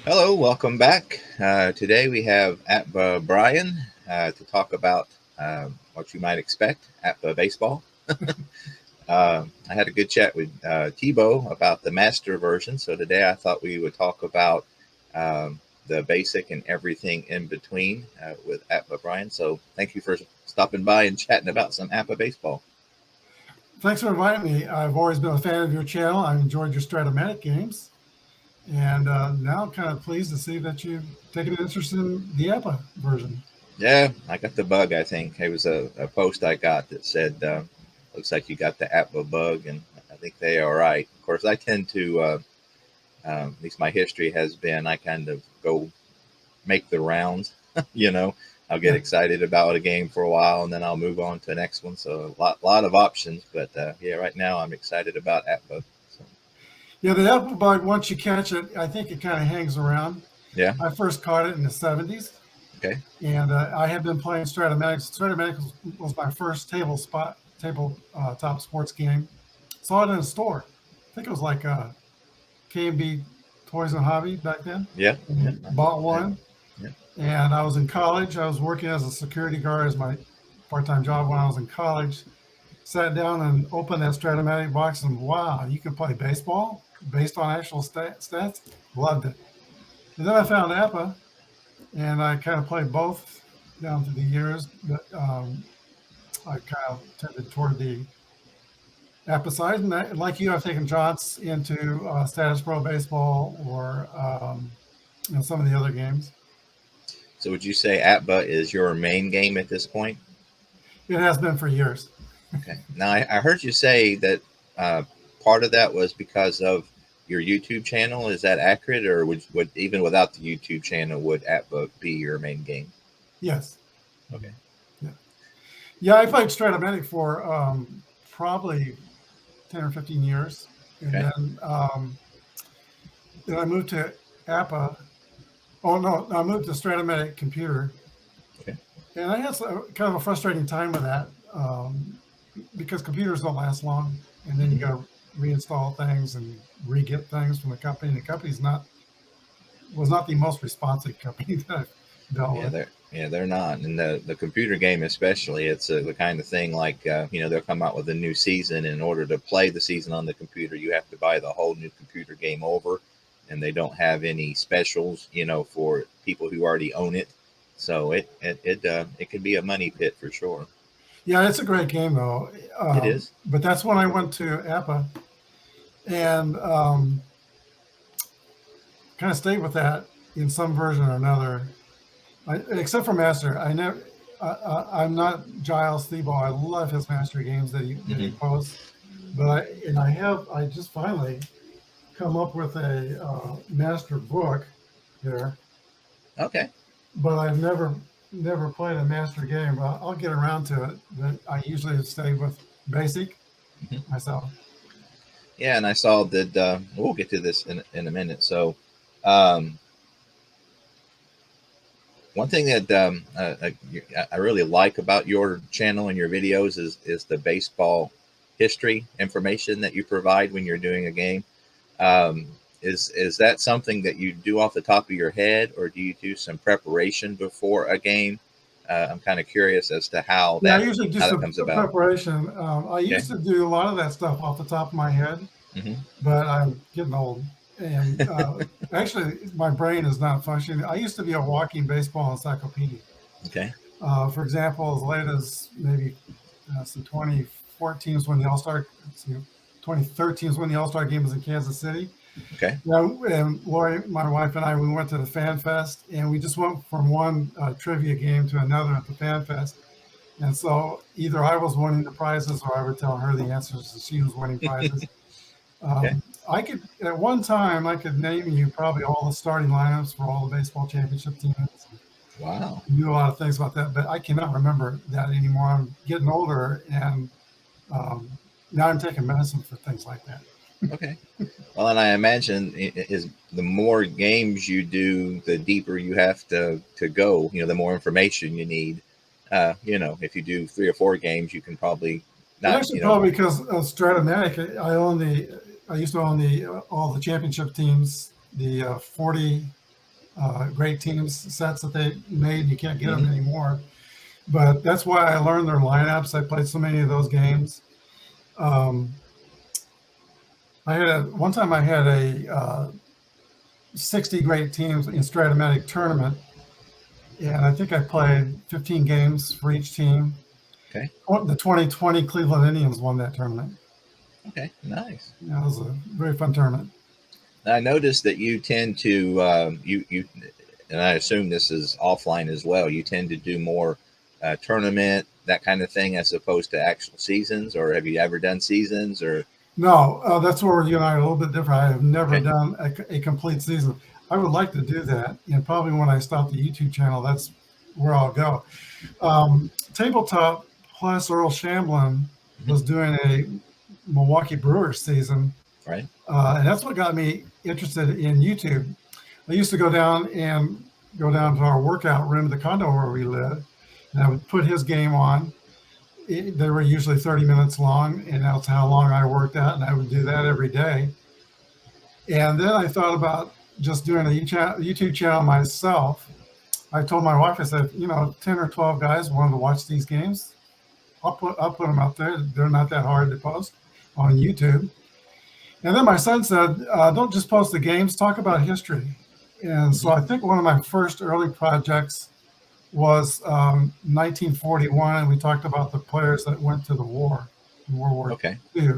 Hello, welcome back. Today we have APBA Brian to talk about what you might expect APBA baseball. I had a good chat with Tebow about the master version, so today I thought we would talk about the basic and everything in between with APBA Brian. So thank you for stopping by and chatting about some APBA baseball. Thanks for inviting me. I've always been a fan of your channel. I've enjoyed your Stratomatic games. And now I'm kind of pleased to see that you've taken an interest in the APA version. Yeah, I got the bug, I think. It was a post I got that said, looks like you got the APBA bug, and I think they are right. Of course, I tend to, at least my history has been, I kind of go make the rounds, you know. I'll get Yeah. excited about a game for a while, and then I'll move on to the next one. So lot of options, but yeah, right now I'm excited about APBA. So, Yeah, the APA bug, once you catch it, I think it kind of hangs around. yeah, I first caught it in the 70s, okay, and I had been playing Stratomatics. Stratomatics was my first tabletop sports game. Saw it in a store. I think it was like K&B Toys and Hobby back then. yeah, yeah, And bought yeah, one. yeah. And I was in college. I was working as a security guard as my part-time job when I was in college. Sat down and opened that Stratomatic box, and wow, you can play baseball based on actual stats. Loved it. And then I found APA, and I kind of played both down through the years. But I kind of tended toward the APA side, and like you, I've taken shots into Status Pro baseball or some of the other games. So would you say APBA is your main game at this point? It has been for years. Okay. Now I heard you say that uh, part of that was because of your YouTube channel. Is that accurate, or would even without the YouTube channel, would AppBook be your main game? Yes. Okay. Yeah. Yeah, I played Stratomatic for probably 10 or 15 years. And Okay. then I moved to APA. Oh, no, I moved to Stratomatic Computer. Okay. And I had kind of a frustrating time with that because computers don't last long. And then you got to reinstall things and re-get things from the company. And the company's was not the most responsive company that I've dealt with. They're not. And the computer game especially, it's the kind of thing like they'll come out with a new season. In order to play the season on the computer, you have to buy the whole new computer game over, and they don't have any specials, for people who already own it. So it can be a money pit for sure. Yeah, it's a great game though. It is. But that's when I went to APA and kind of stayed with that in some version or another. Except for Master, I never. I'm not Giles Thiebaud. I love his Master games that he Hmm. posts, but I just finally come up with a Master book here, Okay. but I've never played a Master game. But I'll get around to it. But I usually stay with Basic Hmm. myself. Yeah, and I saw that we'll get to this in a minute. So, um, one thing that I really like about your channel and your videos is the baseball history information that you provide when you're doing a game. Um, is that something that you do off the top of your head, or do you do some preparation before a game? I'm kind of curious as to Yeah, I usually do some comes about. preparation. I Okay. used to do a lot of that stuff off the top of my head, Hmm. but I'm getting old. And actually, my brain is not functioning. I used to be a walking baseball encyclopedia. Okay. For example, as late as maybe some 2014 is when the All Star, 2013 is when the All Star game was in Kansas City. Okay. Yeah, and Lori, my wife and I, we went to the Fan Fest, and we just went from one trivia game to another at the Fan Fest. And so either I was winning the prizes or I would tell her the answers and she was winning prizes. Okay. I could, at one time, I could name you probably all the starting lineups for all the baseball championship teams. Wow. Knew a lot of things about that, but I cannot remember that anymore. I'm getting older, and um, now I'm taking medicine for things like that. Okay. Well, and I imagine is the more games you do, the deeper you have to go. The more information you need. If you do 3 or 4 games, you can probably And not. actually, probably because of Stratomatic, I used to own the all the championship teams, the 40. great teams sets that they made. You can't get them Hmm. anymore. But that's why I learned their lineups. I played so many of those games. Um, one time I had a 60 great teams in Stratomatic tournament, and I think I played 15 games for each team. Okay. The 2020 Cleveland Indians won that tournament. Okay. Nice. Yeah, it was a very fun tournament. I noticed that you tend to and I assume this is offline as well. You tend to do more tournament, that kind of thing, as opposed to actual seasons. Or have you ever done seasons? Or No, that's where you and I are a little bit different. I have never okay, done a complete season. I would like to do that, and probably when I stop the YouTube channel, that's where I'll go. Tabletop plus Earl Shamblin hmm, was doing a Milwaukee Brewers season, right? and that's what got me interested in YouTube. I used to go down to our workout room, the condo where we lived, and I would put his game on. They were usually 30 minutes long, and that's how long I worked out, and I would do that every day. And then I thought about just doing a YouTube channel myself. I told my wife, I said, 10 or 12 guys wanted to watch these games. I'll put them up there. They're not that hard to post on YouTube. And then my son said, don't just post the games, talk about history. And so Hmm. I think one of my first early projects was 1941, and we talked about the players that went to the war, World War Okay, II,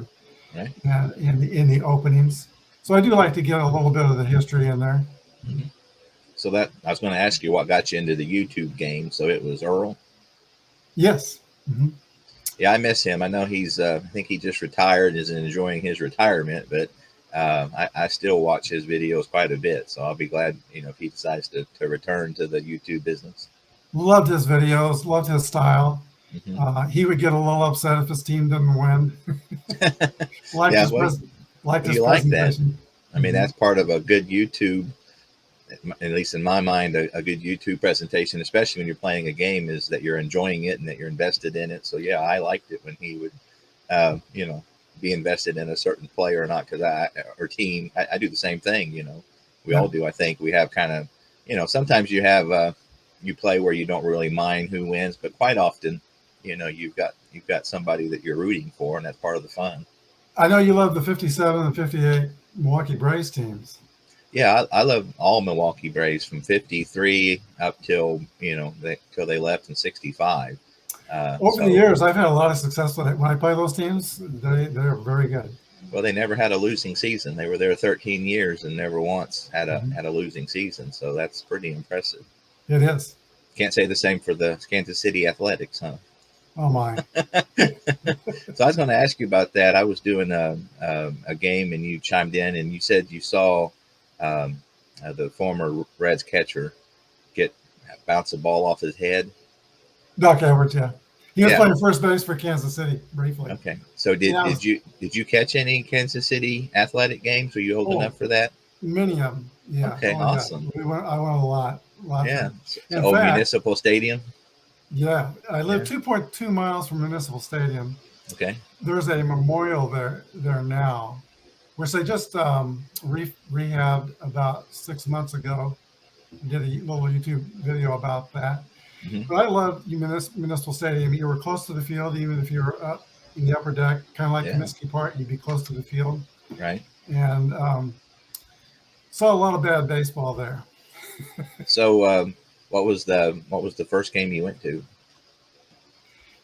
right. and in the openings. So I do like to get a little bit of the history in there. Hmm. So that I was going to ask you what got you into the YouTube game. So it was Earl. Yes. Hmm. Yeah, I miss him. I know he's. I think he just retired, is enjoying his retirement, but I still watch his videos quite a bit. So I'll be glad, if he decides to return to the YouTube business. Loved his videos, loved his style. Hmm. He would get a little upset if his team didn't win. liked Yeah, his well, pres- liked his you like that. presentation. I mean, Hmm. that's part of a good YouTube, at least in my mind, a good YouTube presentation, especially when you're playing a game, is that you're enjoying it and that you're invested in it. So yeah, I liked it when he would, uh, you know, be invested in a certain player or not, because or team. I do the same thing. We Yeah. all do. I think we have kind of, sometimes you have you play where you don't really mind who wins, but quite often, you've got somebody that you're rooting for, and that's part of the fun. I know you love the 57 and 58 Milwaukee Braves teams. Yeah, I love all Milwaukee Braves from '53 up till till they left in '65. Over the So years, I've had a lot of success with it. When I play those teams, they're very good. well, they never had a losing season. They were there 13 years and never once had a Hmm. had a losing season. So that's pretty impressive. It is. Can't say the same for the Kansas City Athletics, huh? Oh my. So I was going to ask you about that. I was doing a game and you chimed in and you said you saw um, the former Reds catcher get bounce a ball off his head. Doc Edwards, yeah. He was Yeah. playing first base for Kansas City briefly. Okay. So did Yeah, did you did you catch any Kansas City athletic games? Were you old oh, enough for that? many of them. Yeah. Okay, Oh yeah. awesome. I went a lot Yeah. there. So In old fact, Municipal Stadium. yeah, I live Yeah. 2.2 miles from Municipal Stadium. Okay. There's a memorial there now, which they just rehabbed about 6 months ago. Did a little YouTube video about that. Hmm. But I love Municipal Stadium. You were close to the field, even if you were up in the upper deck, kind of like Yeah. Comiskey Park. You'd be close to the field, Right. and saw a lot of bad baseball there. So what was the first game you went to?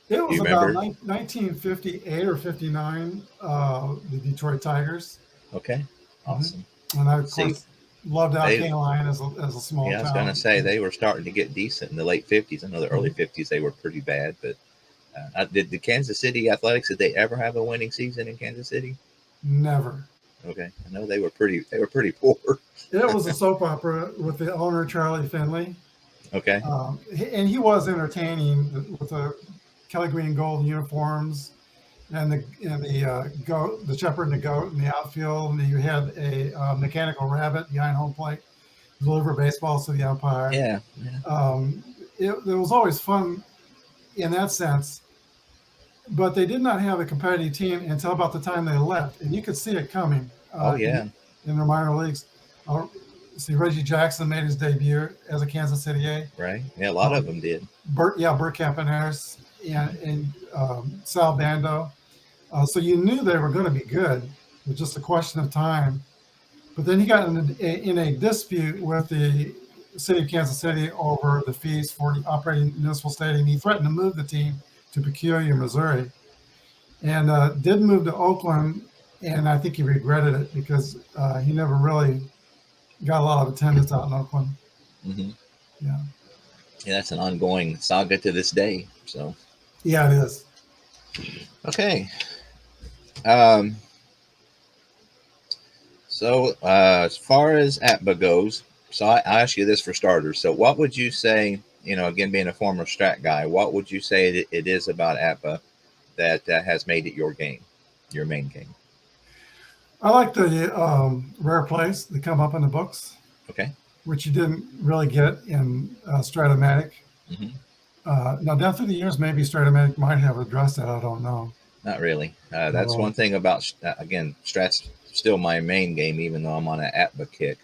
It Do was you about remember? 1958 or 59. The Detroit Tigers. Okay. Hmm. Awesome. And I, of See, course, loved they Alkane Line as a small yeah, I was gonna town. say they were starting to get decent in the late '50s. I know the early Mhm. '50s they were pretty bad, but did the Kansas City Athletics, did they ever have a winning season in Kansas City? Never. Okay, I know they were pretty poor. It was a soap opera with the owner Charlie Finley, Okay. and he was entertaining with the Kelly Green Gold uniforms and the goat, the shepherd and the goat in the outfield, and you had a mechanical rabbit behind home plate deliver baseballs to the umpire. Yeah. Yeah. Um, it was always fun in that sense, but they did not have a competitive team until about the time they left, and you could see it coming Oh yeah. in their minor leagues. see, Reggie Jackson made his debut as a Kansas City A. Right. Yeah, a lot of them did. Bert Campaneris and Sal Bando. So you knew they were going to be good. It was just a question of time. But then he got in a dispute with the city of Kansas City over the fees for operating municipal stadium. He threatened to move the team to Peculiar, Missouri, and did move to Oakland. And I think he regretted it because he never really got a lot of attendance out in Oakland. Mm-hmm. Yeah. Yeah, that's an ongoing saga to this day. So. Yeah, it is. Okay. So as far as APBA goes, so I ask you this for starters. So what would you say, again, being a former strat guy, what would you say it is about APBA that has made it your game, your main game? I like the rare plays that come up in the books. Okay. Which you didn't really get in Stratomatic. Mm-hmm. Now, down through the years, maybe Stratomatic might have addressed that. I don't know. Not really. That's one thing about, again, Strat's still my main game, even though I'm on an APBA kick.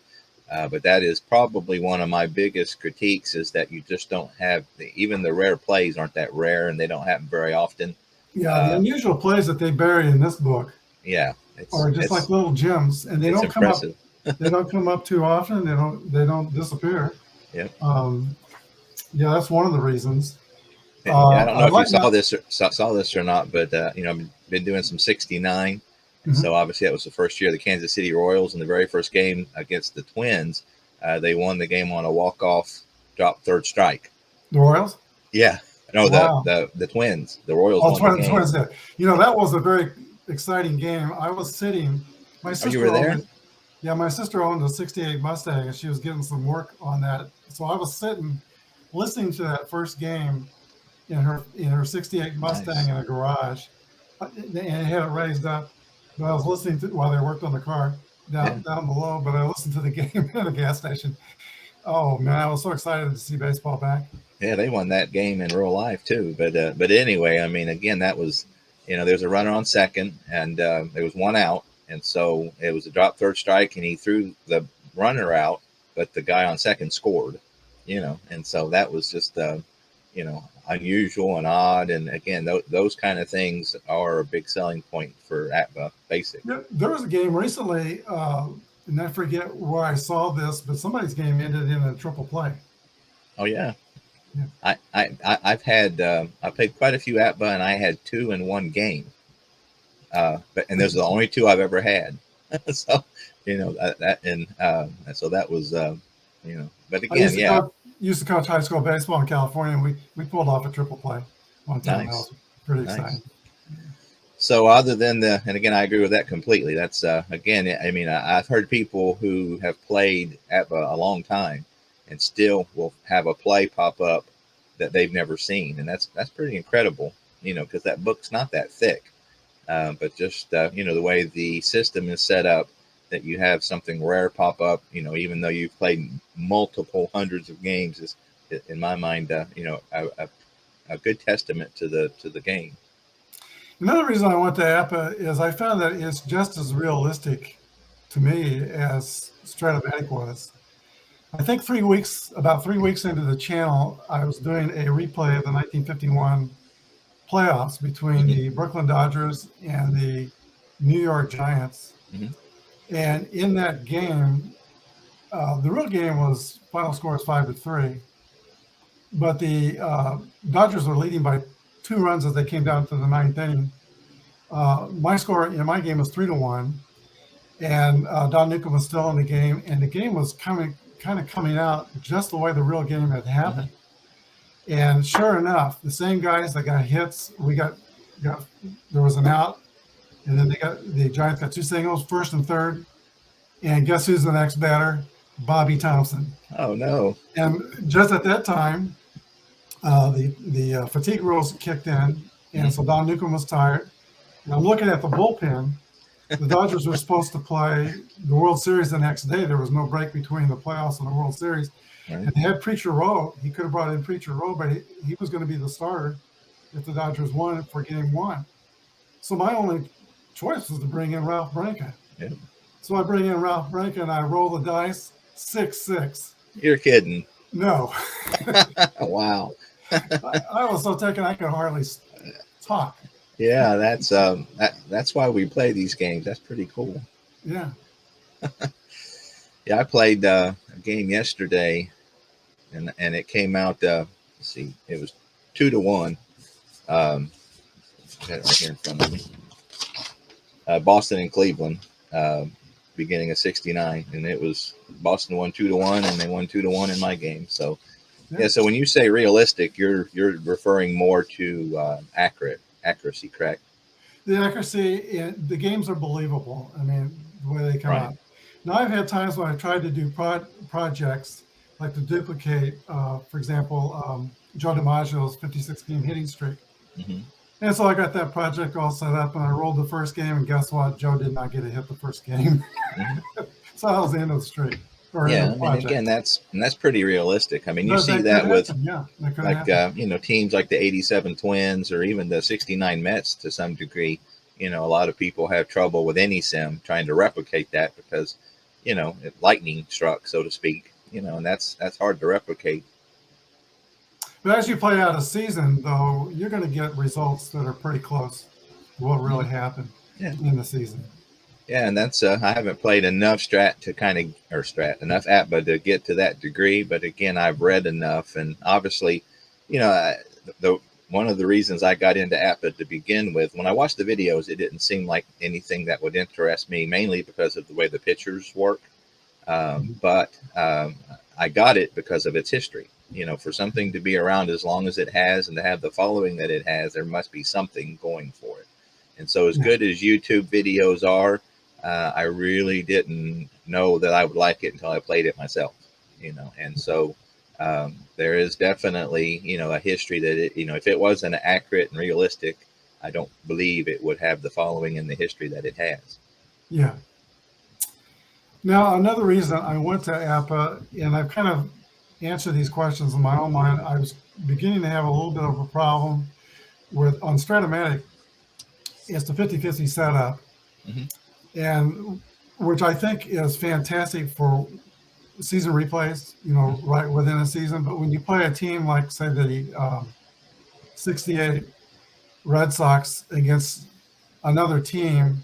But that is probably one of my biggest critiques is that you just don't have, even the rare plays aren't that rare and they don't happen very often. Yeah, the unusual plays that they bury in this book are just like little gems, and they don't come impressive. Up. They don't come up too often. They don't disappear. Yeah. Yeah, that's one of the reasons. Yeah, I don't know if you saw this or not, but I've been doing some 69. Mm-hmm. So obviously that was the first year of the Kansas City Royals. In the very first game against the Twins, they won the game on a walk-off drop third strike. The Royals? Yeah. No, wow. the Twins. The Royals won the game. Twins did. That was a very exciting game. I was sitting. My sister you were there? My sister owned a 68 Mustang, and she was getting some work on that. So I was sitting, listening to that first game in her 68 Mustang in a garage, and it had it raised up. But I was listening to while they worked on the car down below. But I listened to the game at a gas station. Oh man, I was so excited to see baseball back. Yeah, they won that game in real life too. But anyway, I mean, again, that was, there's a runner on second, and there was one out. And so it was a drop third strike, and he threw the runner out, but the guy on second scored, and so that was just, unusual and odd. And again, those kind of things are a big selling point for APBA Basic. There was a game recently, and I forget where I saw this, but somebody's game ended in a triple play. Oh, yeah. I've had, I played quite a few APBA, and I had 2 in one game. And those are the only 2 I've ever had. So, so that was, but again, Used to coach high school baseball in California, and we pulled off a triple play one time. Nice. That was pretty exciting. So other than and again, I agree with that completely. That's, again, I mean, I've heard people who have played APBA a long time and still will have a play pop up that they've never seen. And that's pretty incredible, because that book's not that thick. But just, the way the system is set up, that you have something rare pop up, even though you've played multiple hundreds of games, is, in my mind, a good testament to the game. Another reason I went to APBA is I found that it's just as realistic to me as Stratomatic was. I think about 3 weeks into the channel, I was doing a replay of the 1951 playoffs between the Brooklyn Dodgers and the New York Giants. Mm-hmm. And in that game, the real game was final score is 5-3, but the Dodgers were leading by 2 runs as they came down to the 9th inning. My score in my game was 3-1, and Don Newcomb was still in the game, and the game was kind of coming out just the way the real game had happened. Mm-hmm. And sure enough, the same guys that got hits, there was an out. And then the Giants got 2 singles, first and third. And guess who's the next batter? Bobby Thompson. Oh, no. And just at that time, the fatigue rules kicked in. And so Don Newcomb was tired. And I'm looking at the bullpen. The Dodgers were supposed to play the World Series the next day. There was no break between the playoffs and the World Series. Right. And they had Preacher Rowe. He could have brought in Preacher Rowe, but he was going to be the starter if the Dodgers won for game 1. So my only choice was to bring in Ralph Branca. Yeah. So I bring in Ralph Branca, and I roll the dice, 6'6". You're kidding. No, Wow. I was so taken I could hardly talk. Yeah, that's why we play these games. That's pretty cool. Yeah. Yeah, I played a game yesterday, and it came out. Let's see, it was 2-1. I got it right here in front of me. Boston and Cleveland, uh, beginning of '69, and it was Boston won 2-1, and they won 2-1 in my game. So yeah. So when you say realistic, you're referring more to accuracy, correct? The accuracy, the games are believable. I mean, the way they come Right. out. Now, I've had times when I've tried to do projects like to duplicate, for example, Joe DiMaggio's 56-game hitting streak. Mm-hmm. And so I got that project all set up, and I rolled the first game, and guess what? Joe did not get a hit the first game. Mm-hmm. So that was the end of the streak. Or Yeah, end of I the mean, project. again, that's pretty realistic. I mean, you But see that that could with happen. Yeah, that could like happen. teams like the '87 Twins or even the '69 Mets to some degree. A lot of people have trouble with any sim trying to replicate that because lightning struck, so to speak. And that's hard to replicate. But as you play out a season, though, you're going to get results that are pretty close to what really happened Yeah. in the season. Yeah, and that's I haven't played enough strat to kind of or strat enough APBA to get to that degree. But again, I've read enough, and obviously, the one of the reasons I got into APBA to begin with, when I watched the videos, it didn't seem like anything that would interest me, mainly because of the way the pictures work. But I got it because of its history. For something to be around as long as it has and to have the following that it has, there must be something going for it. And so, as good as YouTube videos are, I really didn't know that I would like it until I played it myself. And so there is definitely a history that if it wasn't accurate and realistic, I don't believe it would have the following in the history that it has. Yeah. Now, another reason I went to APBA, and I've kind of answered these questions in my own mind, I was beginning to have a little bit of a problem with on Stratomatic. It's the 50-50 setup, and which I think is fantastic for season replays, right within a season. But when you play a team like, say, the 68 Red Sox against another team,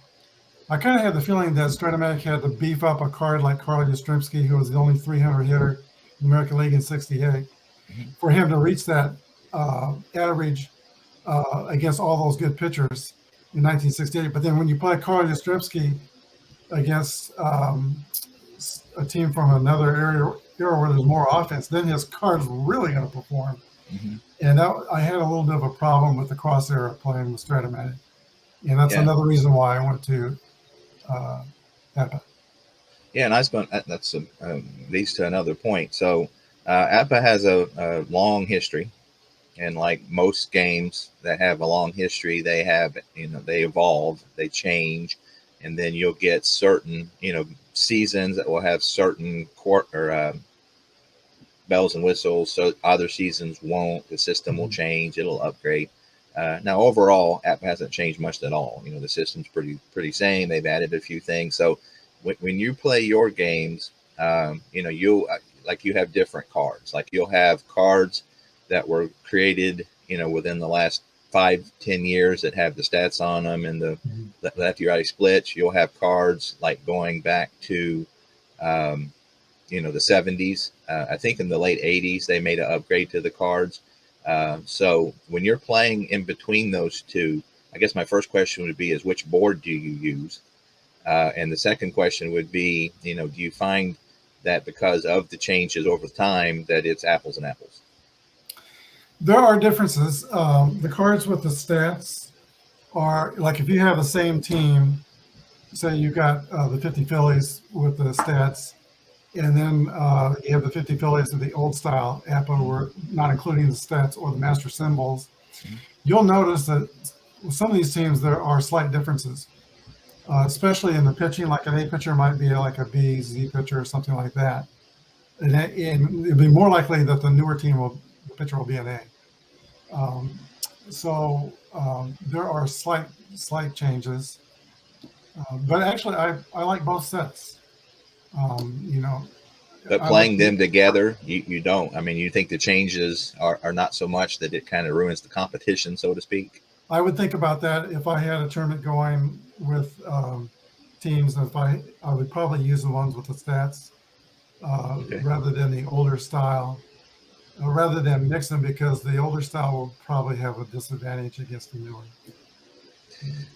I kind of had the feeling that Stratomatic had to beef up a card like Carl Yastrzemski, who was the only 300 hitter in the American League in '68, for him to reach that average against all those good pitchers in 1968. But then when you play Carl Yastrzemski against a team from another era where there's more offense, then his card's really going to perform. And I had a little bit of a problem with the cross era playing with Stratomatic. And that's another reason why I went to APBA. Yeah, and that's leads to another point. So APBA has a long history, and like most games that have a long history, they have they evolve, they change, and then you'll get certain seasons that will have certain bells and whistles. So other seasons won't. The system will change. It'll upgrade. Now, overall, APBA hasn't changed much at all. The system's pretty same. They've added a few things. So when you play your games, you'll you have different cards. Like you'll have cards that were created, within the last 5-10 years that have the stats on them and the lefty-righty splits. You'll have cards like going back to, the 70s. I think in the late 80s they made an upgrade to the cards. So when you're playing in between those two, I guess my first question would be is which board do you use? And the second question would be, do you find that because of the changes over time that it's apples and apples? There are differences. The cards with the stats are like if you have the same team, say you got the 50 Phillies with the stats, and then you have the 50 Phillies of the old style APBA, where not including the stats or the master symbols. You'll notice that with some of these teams there are slight differences, especially in the pitching. Like an A pitcher might be like a B, Z pitcher or something like that. And it'd be more likely that the newer team the pitcher will be an A. So there are slight changes, but actually I like both sets. But I like playing them together, you don't. I mean, you think the changes are not so much that it kind of ruins the competition, so to speak. I would think about that if I had a tournament going with teams. If I would probably use the ones with the stats Okay. rather than the older style, rather than mix them, because the older style will probably have a disadvantage against the newer.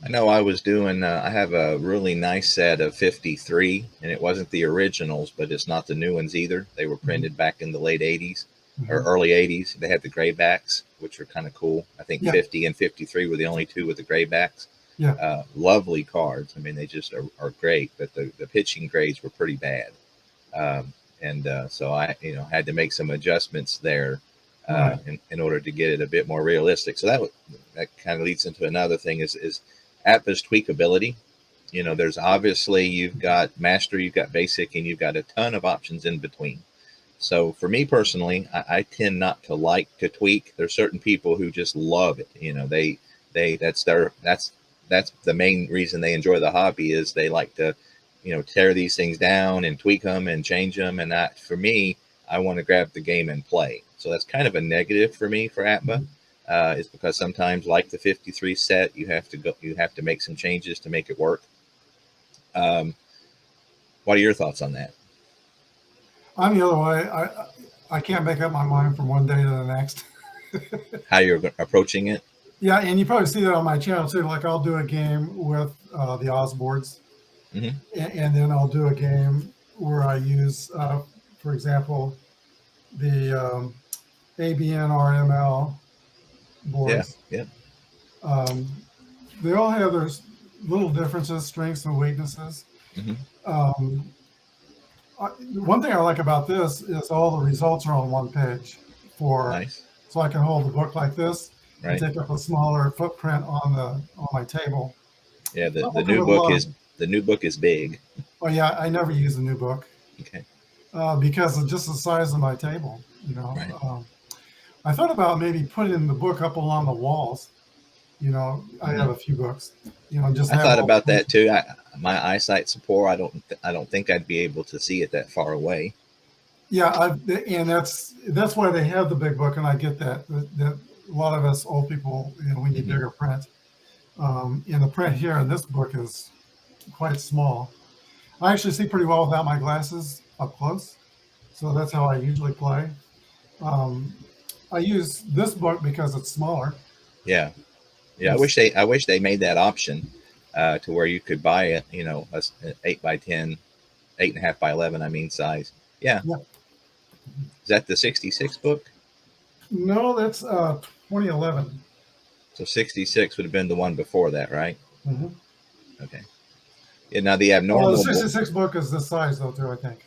I know I was doing, I have a really nice set of 53, and it wasn't the originals, but it's not the new ones either. They were printed back in the late 80s or Mhm. early 80s. They had the gray backs, which are kind of cool. I think Yeah, 50 and 53 were the only two with the gray backs. yeah, Lovely cards. I mean, they just are great, but the pitching grades were pretty bad. And so I, had to make some adjustments there right. in order to get it a bit more realistic. So that kind of leads into another thing is APBA's tweakability. There's obviously you've got master, you've got basic, and you've got a ton of options in between. So for me personally, I tend not to like to tweak. There's certain people who just love it. They that's the main reason they enjoy the hobby is they like to, tear these things down and tweak them and change them. And that for me, I want to grab the game and play. So that's kind of a negative for me for APBA. Mhm. Is because sometimes, like the 53 set, you have to make some changes to make it work. Um, what are your thoughts on that? I'm the other way. I can't make up my mind from one day to the next. How you're approaching it? Yeah, and you probably see that on my channel too. Like I'll do a game with the Oz boards, Hmm. and then I'll do a game where I use, for example, the ABN RML Yeah, boards. yeah. Um, they all have their little differences, strengths and weaknesses. Hmm. Um, One thing I like about this is all the results are on one page for, Nice. so I can hold the book like this and Right. take up a smaller footprint on my table. Yeah. The, I'm the working new with a book lot of, is the new book is big. oh yeah, I never use a new book Okay. because of just the size of my table. Right. I thought about maybe putting the book up along the walls. I Hmm. have a few books. Just I have thought all about the that pages. too. My eyesight's poor. I don't think I'd be able to see it that far away. Yeah, and that's why they have the big book, and I get that a lot of us old people, we need Hmm. bigger print. And the print here in this book is quite small. I actually see pretty well without my glasses up close, so that's how I usually play. Um, I use this book because it's smaller. Yeah. Yeah. It's, I wish they made that option to where you could buy it. A 8 by 10, 8.5 by 11. I mean size. Yeah. yeah, Is that the 66 book? no, that's 2011. So 66 would have been the one before that, right? Mm-hmm. Okay. Yeah. Now the Oh, the abnormal. 66 book is this size though, too. I think.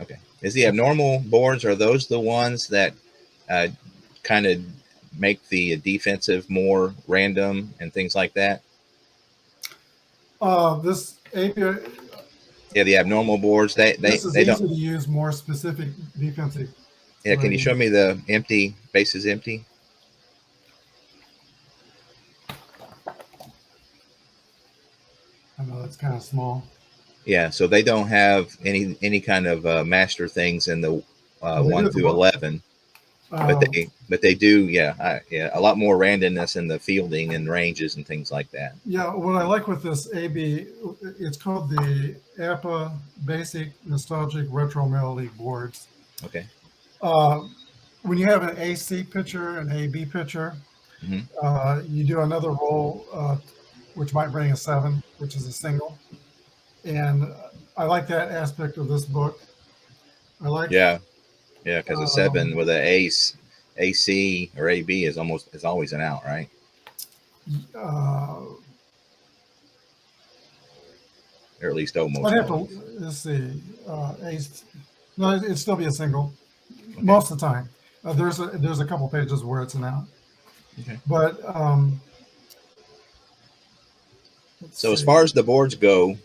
Okay. Is the abnormal boards, are those the ones that uh, kind of make the defensive more random and things like that? This API, Yeah, the abnormal boards, this is they don't. easy to use more specific defensive Yeah, can you show ratings. me the empty bases empty? I know that's kind of small. Yeah, so they don't have any kind of master things in the Well, they do one at the through book. 11, Um, but they do, yeah, yeah, a lot more randomness in the fielding and ranges and things like that. yeah, what I like with this AB, it's called the APBA Basic Nostalgic Retro Melody Boards. Okay. Uh, when you have an AC picture, an AB picture, Hmm. you do another roll, which might bring a 7, which is a single. And I like that aspect of this book. I like, Yeah, yeah, because a seven um, with a ace, AC or AB is always an out, right? uh, Or at least I'd almost have to, always. let's see, ace. No, it'd still be a single Okay. most of the time. There's a couple pages where it's an out, Okay. but let's So as see. far as the boards go,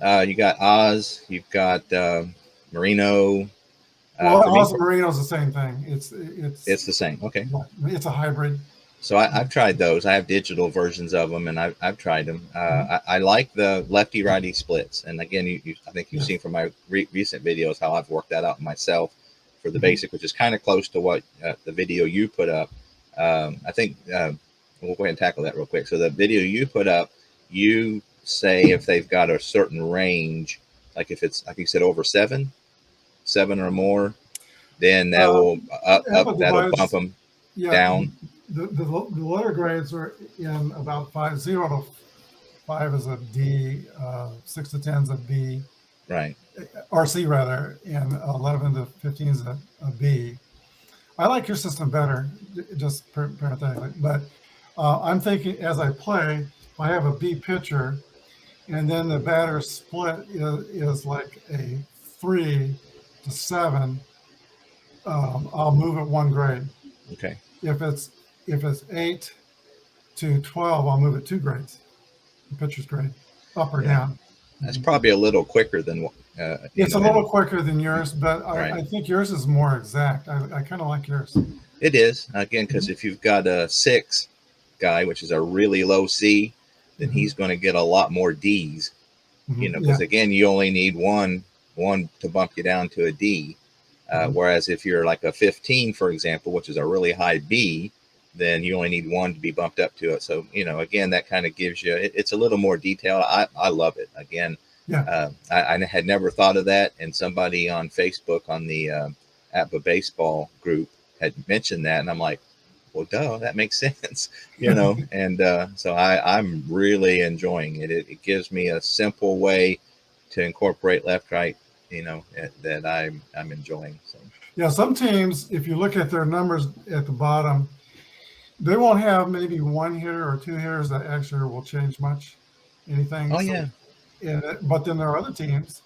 you got Oz, you've got Merino. Well, For me, Oz Marino is the same thing. It's it's the same. Okay. it's a hybrid. So I've tried those. I have digital versions of them, and I've tried them. Mhm. I like the lefty righty splits. And again, I think you've Yes. seen from my recent videos how I've worked that out myself for the Mhm. basic, which is kind of close to what the video you put up. I think we'll go ahead and tackle that real quick. So the video you put up, you say if they've got a certain range, like if it's like you said over seven or more, then that Uh, will APBA that'll bump divides, them yeah, down. the letter grades are in about five, 0 to 5 is a D, 6 to 10 is a B, Right. or C rather, and 11 to 15 is a B. I like your system better, just parenthetically, but I'm thinking as I play, if I have a B pitcher and then the batter split is like a 3 to 7, I'll move it one grade. Okay. If it's 8 to 12, I'll move it 2 grades. The pitcher's grade, up or Yeah. down. That's Mhm. probably a little quicker than It's a and little quicker than yours, but right. I think yours is more exact. I kind of like yours. It is again because Mhm. if you've got a 6 guy, which is a really low C, then Mhm. he's going to get a lot more D's. Mhm. Because Yeah. again, you only need one to bump you down to a D. Mhm. Whereas if you're like a 15, for example, which is a really high B, then you only need one to be bumped up to it. So, again, that kind of gives you, it's a little more detailed. I love it. Again, Yeah. I had never thought of that. And somebody on Facebook on the APBA baseball group had mentioned that. And I'm like, well, duh, that makes sense, And so I'm really enjoying it. It gives me a simple way to incorporate left, right, that I'm enjoying. So, Yeah. Some teams, if you look at their numbers at the bottom, they won't have maybe one hitter or two hitters that actually will change much, anything. oh So, yeah, but then there are other teams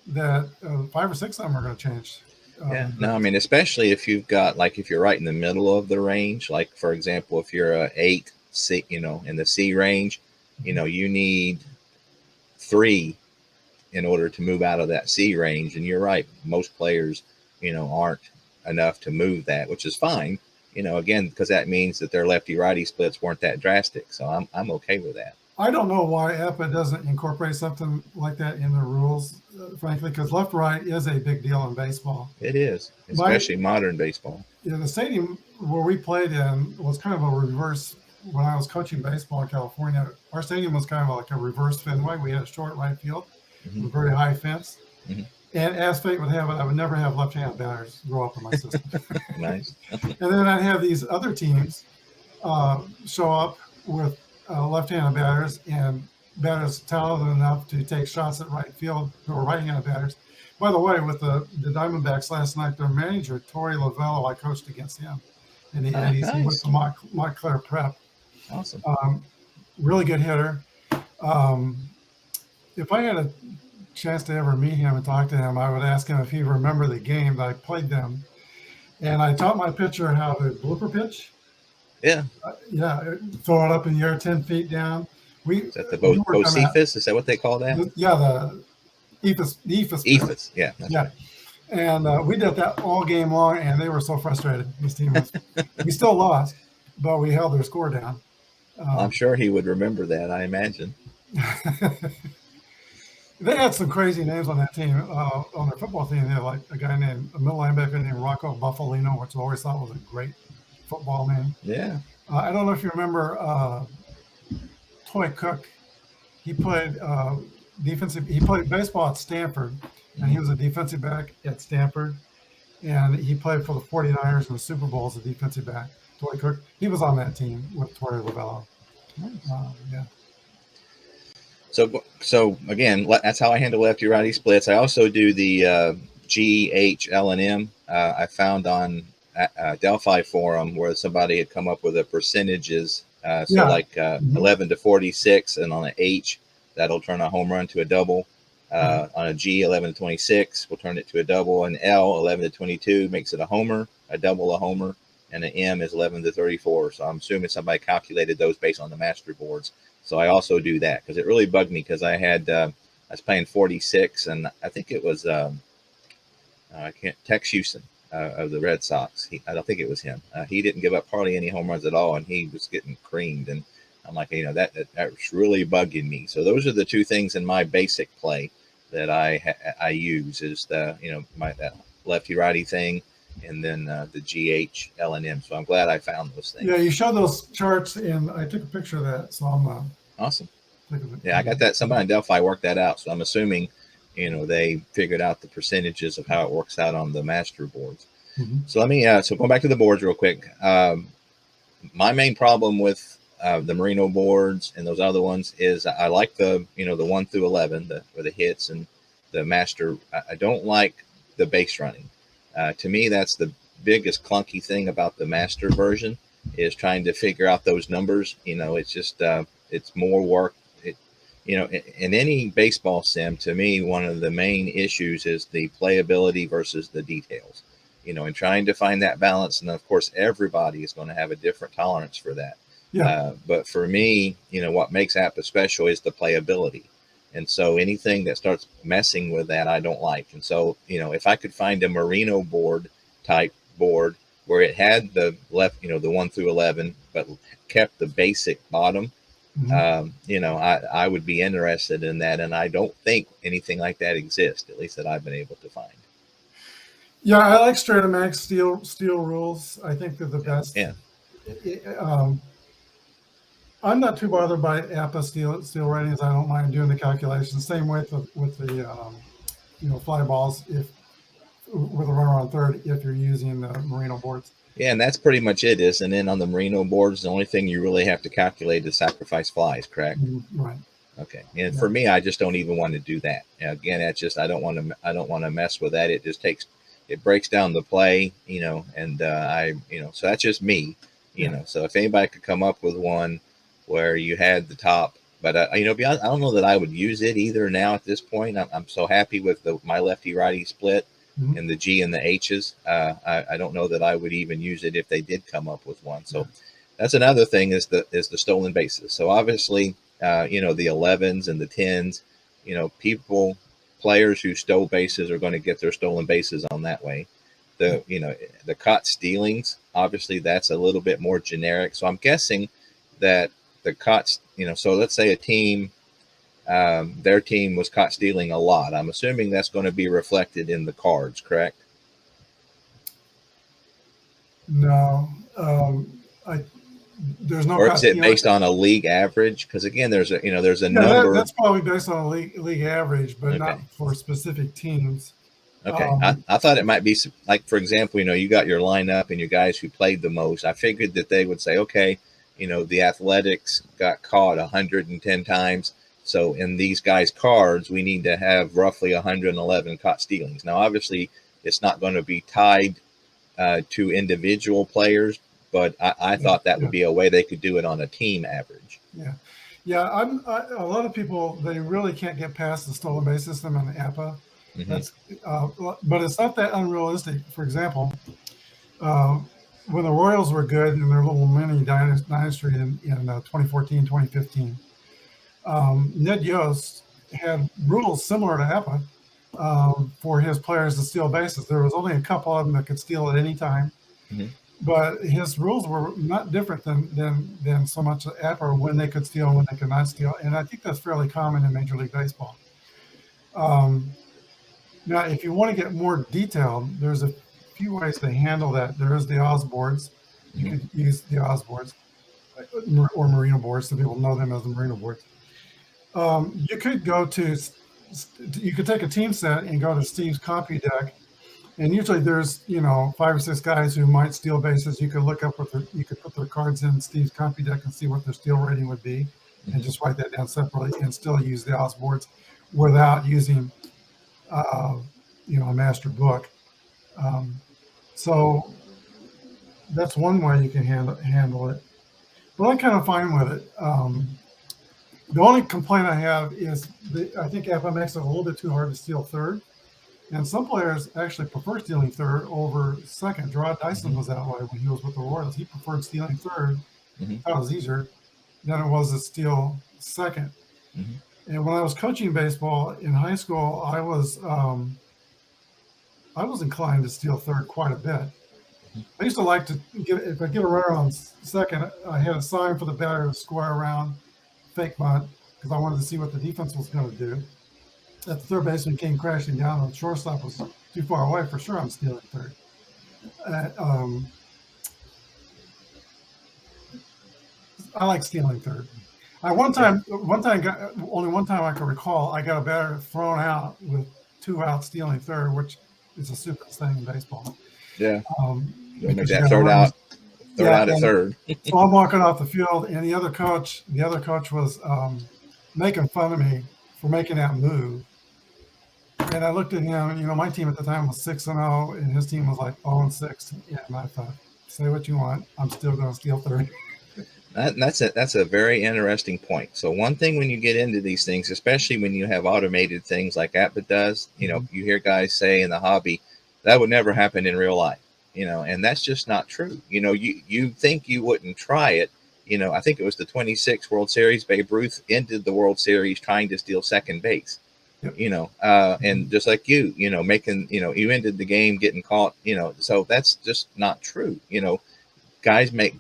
that 5 or 6 of them are going to change. yeah. No, I Grades. mean, especially if you've got like if you're right in the middle of the range, like for example, if you're a 8 C, in the C range, Mhm. you need 3 in order to move out of that C range. And you're right, most players, aren't enough to move that, which is fine. Again, because that means that their lefty righty splits weren't that drastic. So I'm okay with that. I don't know why APBA doesn't incorporate something like that in the rules, frankly, because left right is a big deal in baseball. It is, My especially modern baseball. The stadium where we played in was kind of a reverse. When I was coaching baseball in California, our stadium was kind of like a reverse Fenway. We had a short right field Hmm. with a very high fence. Hmm. And as fate would have it, I would never have left-handed batters grow up in my system. Nice. And then I'd have these other teams show up with left-handed batters and batters talented enough to take shots at right field who are right-handed batters. By the way, with the Diamondbacks last night, their manager, Torey Lavello, I coached against him. And he went Nice. to Montclair Prep. Awesome. Really good hitter. Um, if I had a chance to ever meet him and talk to him, I would ask him if he remembered the game that I played them. And I taught my pitcher how to blooper pitch. Yeah. Yeah, throw it up in the air 10 feet down. Is that the You worked on that. Bocephus? Is that what they call that? Yeah, the EFIS pitch. Ephus. Yeah, that's Yeah. right. And we did that all game long, and they were so frustrated. This team was, we still lost, but we held their score down. I'm sure he would remember that, I imagine. They had some crazy names on that team. On their football team, they had like a middle linebacker named Rocco Buffalino, which I always thought was a great football name. Yeah. I don't know if you remember Toy Cook. He played defensive. He played baseball at Stanford, and he was a defensive back at Stanford. And he played for the 49ers in the Super Bowl as a defensive back. Toy Cook. He was on that team with Torey Lavello. Nice. Yeah. So again, that's how I handle lefty righty splits. I also do the G, H, L, and M. I found on Delphi forum where somebody had come up with the percentages. So Yeah. like Mhm. 11 to 46, and on an H, that'll turn a home run to a double. On a G, 11 to 26 will turn it to a double. And L, 11 to 22 makes it a homer, a double, a homer. And an M is 11 to 34. So I'm assuming somebody calculated those based on the master boards. So I also do that because it really bugged me because I was playing 46, and I think it was I can't Tex Houston. of the Red Sox. I don't think it was him. He didn't give up hardly any home runs at all, and he was getting creamed. And I'm like, that's really bugging me. So those are the two things in my basic play that I use is the my that lefty righty thing, and then the GH LNM. So I'm glad I found those things. Yeah, you showed those charts, and I took a picture of that. So I'm awesome. Yeah, I got that. Somebody in Delphi worked that out. So I'm assuming, they figured out the percentages of how it works out on the master boards. Mm-hmm. So let me, so going back to the boards real quick. My main problem with the Merino boards and those other ones is I like the 1 through 11, for the hits and the master. I don't like the base running. To me, that's the biggest clunky thing about the master version is trying to figure out those numbers. It's just, it's more work. In any baseball sim, to me, one of the main issues is the playability versus the details, and trying to find that balance. And of course, everybody is going to have a different tolerance for that. Yeah. But for me, what makes APBA special is the playability. And so anything that starts messing with that, I don't like. And so, if I could find a Merino board type board where it had the left, the 1 through 11, but kept the basic bottom, I would be interested in that. And I don't think anything like that exists, at least that I've been able to find. Yeah, I like Stratomax steel rules. I think they're the best. Yeah. I'm not too bothered by APBA steel ratings. I don't mind doing the calculations. Same with the fly balls with a runner on third if you're using the Merino boards. Yeah, and that's pretty much it. And then on the Merino boards, the only thing you really have to calculate is sacrifice flies, correct? Right. Okay. And for me, I just don't even want to do that. Again, that's just I don't want to mess with that. It just breaks down the play, and so that's just me, So if anybody could come up with one where you had the top, but be honest, I don't know that I would use it either now at this point. I'm so happy with my lefty righty split. Mm-hmm. And the G and the H's. I don't know that I would even use it if they did come up with one. So that's another thing is the stolen bases. So obviously, the 11s and the 10s, players who stole bases are going to get their stolen bases on that way. The caught stealings, obviously that's a little bit more generic. So I'm guessing that the caught, so let's say a team, their team was caught stealing a lot. I'm assuming that's going to be reflected in the cards, correct? No, there's no. Or is it based on a league average? Because again, there's a number. That's probably based on a league average, but not for specific teams. Okay, I thought it might be like, for example, you got your lineup and your guys who played the most. I figured that they would say, okay, the Athletics got caught 110 times. So in these guys' cards, we need to have roughly 111 caught stealings. Now, obviously, it's not going to be tied to individual players, but I thought that would be a way they could do it on a team average. Yeah. A lot of people, they really can't get past the stolen base system on the APBA. Mm-hmm. That's, but it's not that unrealistic. For example, when the Royals were good in their little mini dynasty in 2014, 2015. Ned Yost had rules similar to APBA for his players to steal bases. There was only a couple of them that could steal at any time, but his rules were not different than so much APBA, when they could steal and when they could not steal. And I think that's fairly common in Major League Baseball. Now, if you want to get more detailed, there's a few ways to handle that. There is the Oz boards. You could use the Oz boards or Merino boards, so people know them as the Merino boards. You could take a team set and go to Steve's copy deck, and usually there's 5 or 6 guys who might steal bases. You could look up you could put their cards in Steve's copy deck and see what their steal rating would be, and just write that down separately, and still use the Oz boards without using a master book. So that's one way you can handle it. But I'm kind of fine with it. The only complaint I have is I think APBA makes it a little bit too hard to steal third. And some players actually prefer stealing third over second. Gerard Dyson was that way when he was with the Royals. He preferred stealing third. That was easier than it was to steal second. And when I was coaching baseball in high school, I was inclined to steal third quite a bit. I used to like to if I get a runner on second, I had a sign for the batter to square around, fake bunt, because I wanted to see what the defense was going to do. If the third baseman came crashing down and the shortstop was too far away, for sure I'm stealing third. I like stealing third. Only one time I can recall, I got a batter thrown out with 2 outs stealing third, which is the stupidest thing in baseball. Yeah. You'll make Because you that got third runners. out. Third out at third. So I'm walking off the field, and the other coach was making fun of me for making that move. And I looked at him. My team at the time was 6-0, and his team was like 0-6. Yeah, and I thought, say what you want, I'm still going to steal third. That's a very interesting point. So one thing when you get into these things, especially when you have automated things like APBA does, you hear guys say in the hobby that would never happen in real life. And that's just not true. You think you wouldn't try it. I think it was the 26th World Series. Babe Ruth ended the World Series trying to steal second base. Yep. And just like you ended the game getting caught. So that's just not true. Guys make,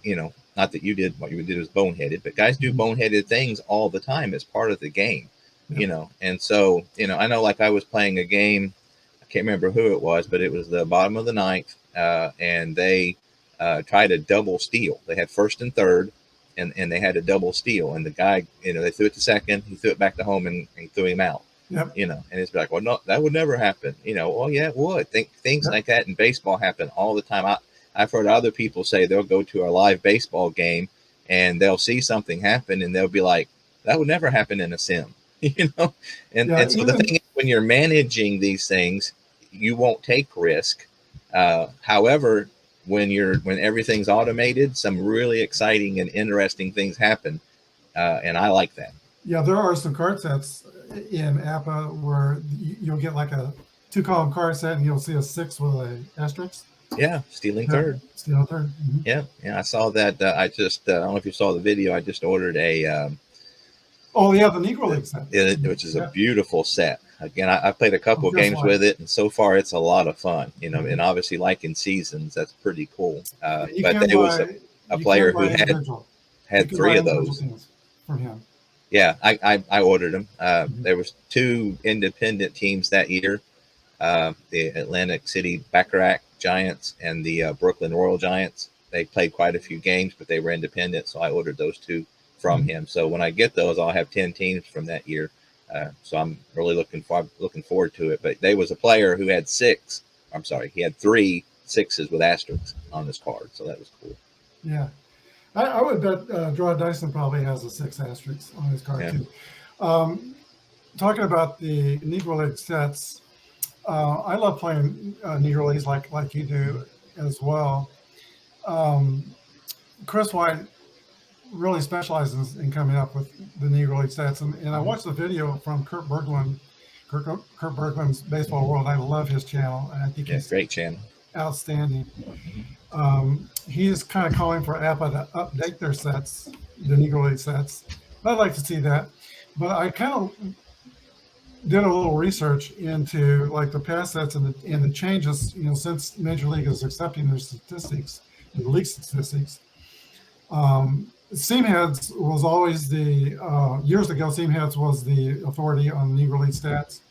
not that you did what you did was boneheaded, but guys do boneheaded things all the time as part of the game. Yep. And so I know, like I was playing a game. I can't remember who it was, but it was the bottom of the ninth. And they tried a double steal. They had first and third, and they had a double steal. And the guy, they threw it to second, he threw it back to home, and he threw him out. Yep. And it's like, well, no, that would never happen. Well, yeah, it would. Things Yep. like that in baseball happen all the time. I've heard other people say they'll go to a live baseball game and they'll see something happen and they'll be like, that would never happen in a sim, And so the thing is, when you're managing these things, you won't take risk. However, when everything's automated, some really exciting and interesting things happen. And I like that. Yeah, there are some card sets in APBA where you'll get like a 2-column card set and you'll see a 6 with a asterisk. Yeah, stealing third. Stealing third. Mm-hmm. Yeah, I saw that. I just I don't know if you saw the video. I just ordered a. The Negro League set, which is a beautiful set. Again, I played a couple of games with it, and so far it's a lot of fun. And obviously, like in seasons, that's pretty cool. But there was a player who had 3 of those from him. Yeah, I ordered them. There was 2 independent teams that year. The Atlantic City Baccarat Giants and the Brooklyn Royal Giants. They played quite a few games, but they were independent, so I ordered those 2 from him. So when I get those, I'll have 10 teams from that year. So I'm really looking forward to it. But there was a player who had 6. I'm sorry, he had 3 6s with asterisks on his card, so that was cool. Yeah, I would bet Draw Dyson probably has a 6 asterisk on his card too. Talking about the Negro League sets. I love playing Negro Leagues like you do as well. Chris White really specializes in coming up with the Negro League sets, and I watched the video from Kurt Berglund's Baseball World. I love his channel, and I think he's great channel, outstanding. He's kind of calling for APBA to update their sets, the Negro League sets. I'd like to see that, but I kind of did a little research into like the past sets and the changes, since Major League is accepting their statistics, the league statistics. Seamheads was always years ago, Seamheads was the authority on Negro League stats.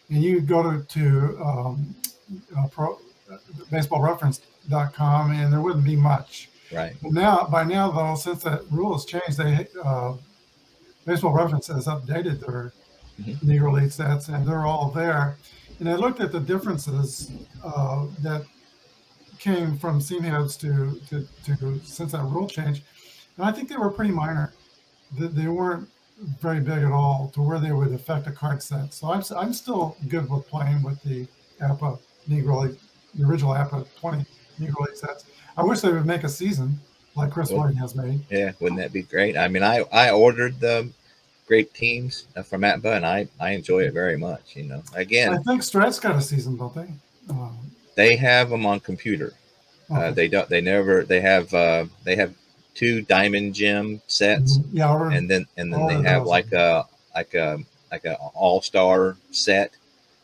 And you go to baseballreference.com and there wouldn't be much. Right. By now though, since that rule has changed, Baseball Reference has updated their Negro League stats, and they're all there. And I looked at the differences that came from Seamheads to since that rule change, and I think they were pretty minor. They weren't very big at all to where they would affect a card set. So I'm still good with playing with the APBA Negro League, the original APBA 20 Negro League sets. I wish they would make a season like Chris White has made. Yeah, wouldn't that be great? I mean, I ordered the great teams from APBA, and I enjoy it very much. Again, I think Strat's got a season, don't they? They have them on computer. Okay. They don't. They never. They have 2 Diamond Gem sets. Yeah, and then they have like a all-star set.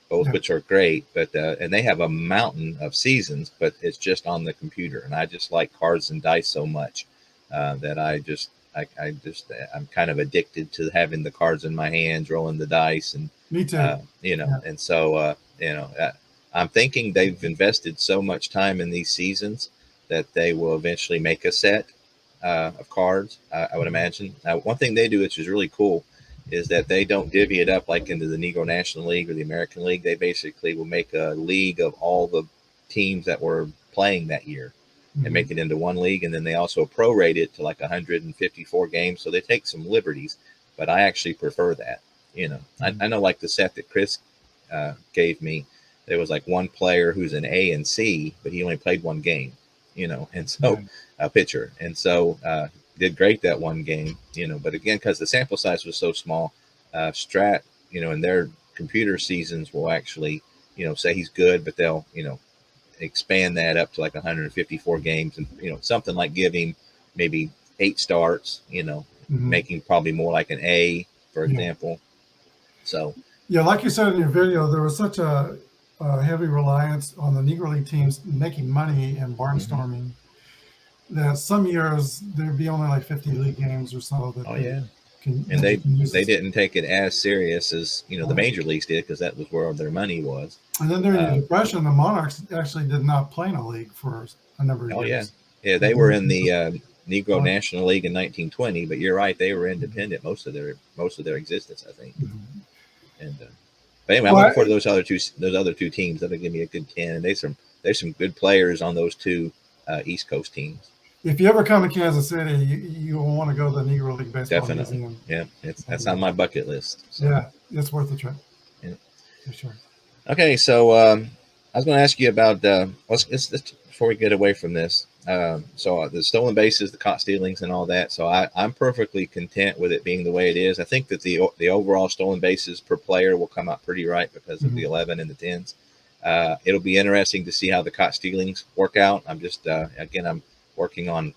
both Yeah. which are great, but and they have a mountain of seasons, but it's just on the computer, and I just like cards and dice so much that I'm kind of addicted to having the cards in my hands, rolling the dice, and Me too. Yeah. and so I'm thinking they've invested so much time in these seasons that they will eventually make a set of cards. I would imagine. One thing they do, which is really cool, is that they don't divvy it up like into the Negro National League or the American League. They basically will make a league of all the teams that were playing that year and make it into one league. And then they also prorate it to like 154 games. So they take some liberties, but I actually prefer that. I know like the set that Chris gave me, there was like one player who's an A and C, but he only played one game, and so a pitcher. And so did great that one game, but again, because the sample size was so small, Strat, in their computer seasons will actually, say he's good, but they'll, expand that up to like 154 games and, something like give him maybe 8 starts, making probably more like an A, for example. So, yeah, like you said in your video, there was such a heavy reliance on the Negro League teams making money and barnstorming that some years there'd be only like 50 league games or so. And they didn't take it as serious as the major leagues did, because that was where their money was. And then during the Depression, the Monarchs actually did not play in a league for a number of years. Yeah, they were in the Negro National League in 1920, but you're right, they were independent most of their existence, I think. And but anyway, I'm looking forward to those other two teams. That'll give me a good 10. And there's some good players on those two East Coast teams. If you ever come to Kansas City, you will want to go to the Negro League Baseball Museum. Yeah, that's on my bucket list. So. Yeah, it's worth the trip. Yeah, for sure. Okay, so I was going to ask you about let's before we get away from this. So the stolen bases, the caught stealings, and all that. So I'm perfectly content with it being the way it is. I think that the overall stolen bases per player will come out pretty right because of the 11 and the 10s. It'll be interesting to see how the caught stealings work out. I'm just I'm working on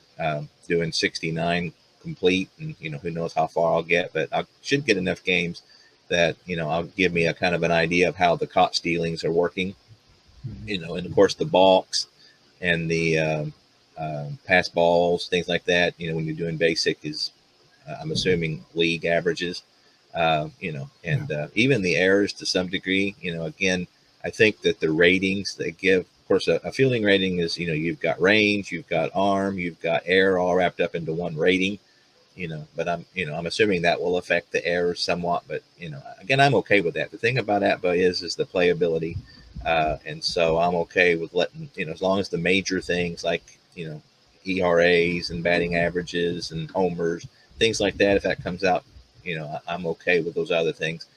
doing 69 complete, and who knows how far I'll get, but I should get enough games that I'll give me a kind of an idea of how the caught stealings are working. And of course the balks and the pass balls, things like that. When you're doing basic is I'm assuming league averages. And even the errors to some degree. Again, I think that the ratings they give, of course, a fielding rating is you've got range, you've got arm, you've got air, all wrapped up into one rating. But I'm assuming that will affect the errors somewhat. But again, I'm okay with that. The thing about APBA is the playability, and so I'm okay with letting as long as the major things like ERAs and batting averages and homers, things like that, if that comes out, I'm okay with those other things,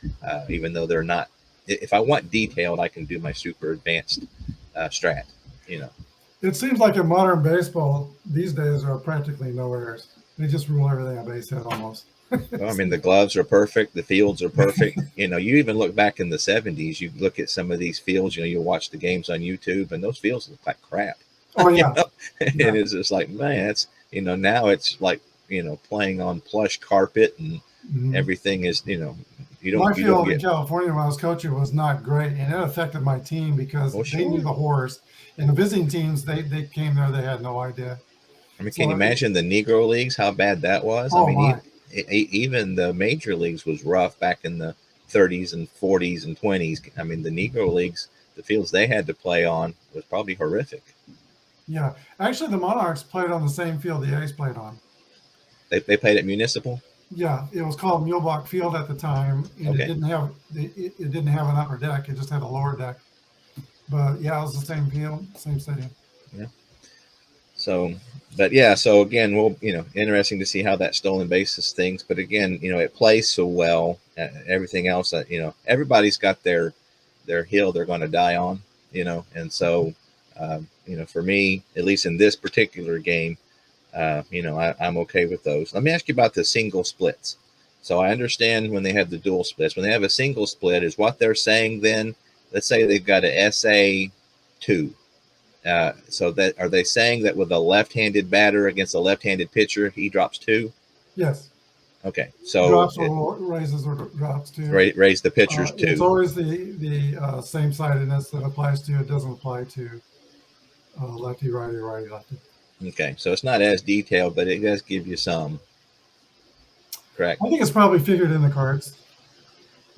even though they're not. If I want detailed, I can do my super advanced strat. It seems like in modern baseball these days there are practically no errors. They just rule everything a base hit almost. Well, I mean, the gloves are perfect. The fields are perfect. You even look back in the 70s, you look at some of these fields, you watch the games on YouTube, and those fields look like crap. Oh, yeah. And it's just like, man, it's, now it's like, playing on plush carpet and everything is, you don't. My field in California when I was coaching was not great, and it affected my team because they knew the horrors. And the visiting teams, they came there, they had no idea. I mean, can you imagine the Negro leagues, how bad that was? Oh, I mean, even the major leagues was rough back in the 30s and 40s and 20s. I mean, the Negro leagues, the fields they had to play on was probably horrific. Yeah. Actually, the Monarchs played on the same field the A's played on. They played at Municipal? Yeah. It was called Mulebach Field at the time. And it didn't have an upper deck. It just had a lower deck. But, yeah, it was the same field, same stadium. Yeah. So, but yeah, so again, we'll, interesting to see how that stolen bases things. But again, it plays so well. Everything else that, everybody's got their hill they're going to die on, and so, for me, at least in this particular game, I'm okay with those. Let me ask you about the single splits. So I understand when they have the dual splits, when they have a single split is what they're saying then, let's say they've got a SA2. So that are they saying that with a left-handed batter against a left-handed pitcher, he drops 2? Yes. Okay, so Drops or raises or drops too. raise the pitchers It's too. always the same sidedness that applies to. It doesn't apply to lefty, righty, righty, lefty. Okay, so it's not as detailed, but it does give you some. Correct. I think it's probably figured in the cards.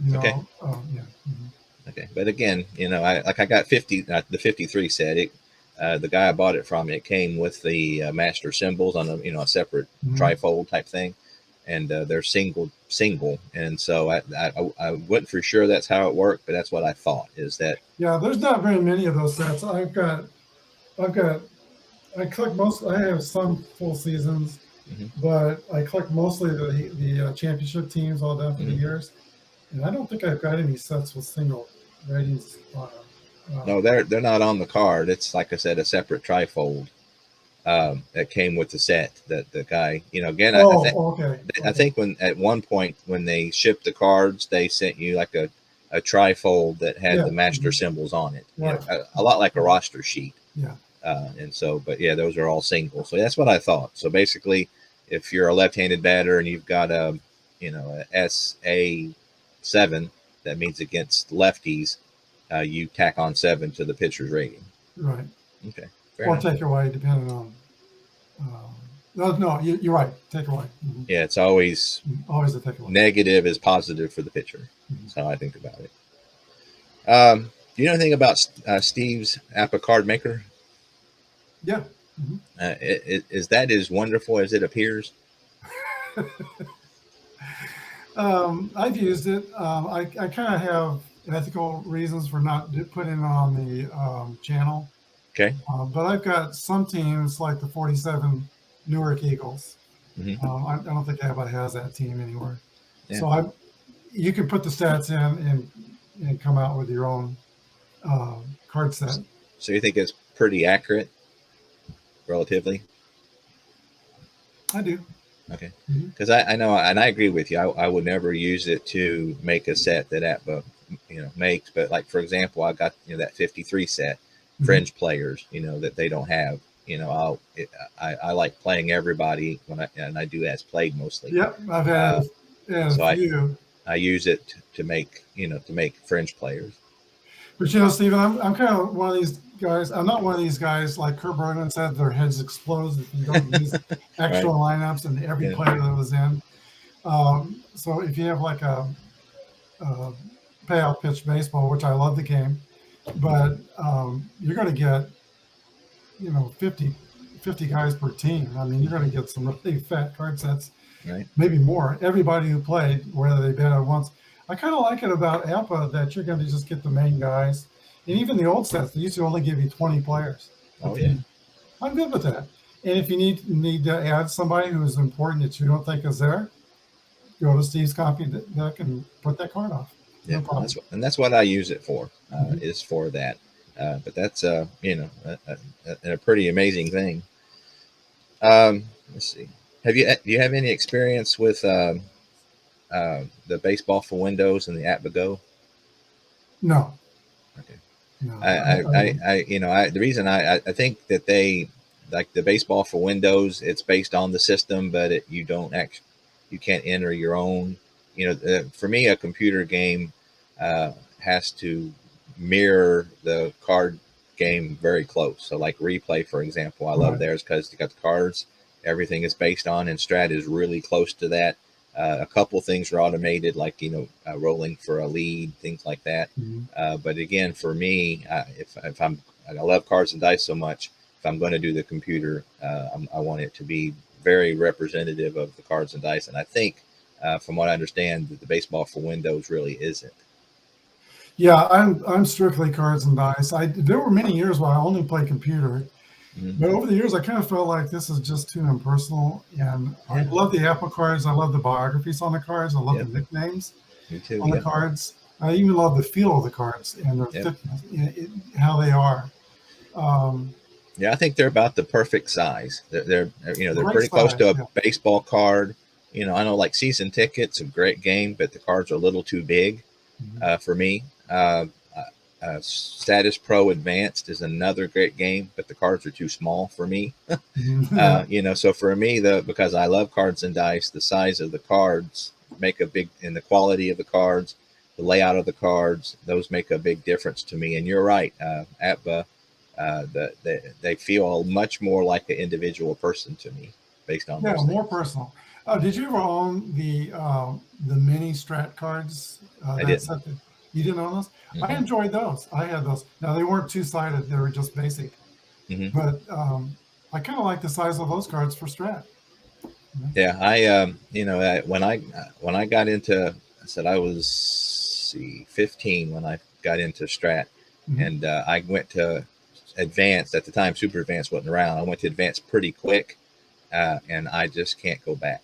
You Okay. know, yeah. Mm-hmm. Okay, but again, I got 50 the 53 set. It the guy I bought it from, it came with the master symbols on a separate trifold type thing, and they're single, and so I wasn't for sure that's how it worked, but that's what I thought is that. Yeah, there's not very many of those sets. I collect most. I have some full seasons, but I collect mostly the championship teams all down through the years, and I don't think I've got any sets with single ratings on them. No, they're not on the card. It's like I said, a separate trifold that came with the set. That the guy, again, okay. I think when at one point when they shipped the cards, they sent you like a trifold that had the master symbols on it, right. A lot like a roster sheet. Yeah. And so, but yeah, those are all single. So that's what I thought. So basically, if you're a left-handed batter and you've got a SA7, that means against lefties, you tack on 7 to the pitcher's rating. Right. Okay. Or take away depending on. No, you're right. Take away. Mm-hmm. Yeah, it's always a take away. Negative is positive for the pitcher. That's how I think about it. Do you know anything about Steve's APBA card maker? Yeah. Mm-hmm. Is that as wonderful as it appears? I've used it. I kind of have ethical reasons for not putting it on the channel. Okay. But I've got some teams like the 47 Newark Eagles. Mm-hmm. I don't think anybody has that team anywhere. Yeah. So you can put the stats in and come out with your own card set. So you think it's pretty accurate, relatively? I do. Okay. Because I know, and I agree with you. I would never use it to make a set that APBA, makes. But like, for example, I got, that 53 set, fringe players, that they don't have. I like playing everybody and I do as played mostly. Yep. I've had a few. I use it to make, fringe players. But Stephen, I'm kind of one of these guys. I'm not one of these guys like Kurt Bergman said, their heads explode if you don't use actual lineups and every player that was in. So if you have like a payout pitch baseball, which I love the game, but you're going to get 50 guys per team. I mean, you're going to get some really fat card sets, right? Maybe more. Everybody who played, whether they bet at once. I kind of like it about APBA that you're going to just get the main guys. And even the old sets, they used to only give you 20 players. Oh, yeah. I'm good with that. And if you need to add somebody who is important that you don't think is there, go to Steve's copy deck and put that card off. Yeah, that's what I use it for, is for that. But that's, a pretty amazing thing. Let's see. Do you have any experience with the baseball for Windows and the APBA Go? No. Okay. No, the reason I think that they like the baseball for Windows, it's based on the system, but you can't enter your own. For me, a computer game has to mirror the card game very close. So like Replay, for example, I love theirs because they got the cards, everything is based on, and Strat is really close to that. A couple things are automated, like rolling for a lead, things like that. But again, for me, if I love cards and dice so much, if I'm going to do the computer, I want it to be very representative of the cards and dice. And I think, from what I understand, that the baseball for Windows really isn't. Yeah, I'm strictly cards and dice. There were many years where I only played computer, but over the years I kind of felt like this is just too impersonal. And I love the APBA cards. I love the biographies on the cards. I love the nicknames on the cards. I even love the feel of the cards and their thickness, how they are. Yeah, I think they're about the perfect size. They're pretty close to a baseball card. I know like season tickets, a great game, but the cards are a little too big for me. I Status Pro Advanced is another great game, but the cards are too small for me. Yeah. So for me, because I love cards and dice, the size of the cards make a big, and the quality of the cards, the layout of the cards, those make a big difference to me. And you're right, APBA, they feel much more like an individual person to me based on Yeah, those more things. personal. Did you ever own the mini strat cards? I That didn't. set that you didn't own those? I Mm-mm. enjoyed those. I had those. Now they weren't two-sided; they were just basic. Hmm. But I kind of like the size of those cards for strat. Yeah, when I got into, I said I was, see, 15 when I got into Strat, Mm-hmm. and I went to Advanced at the time. Super Advanced wasn't around. I went to Advanced pretty quick, and I just can't go back.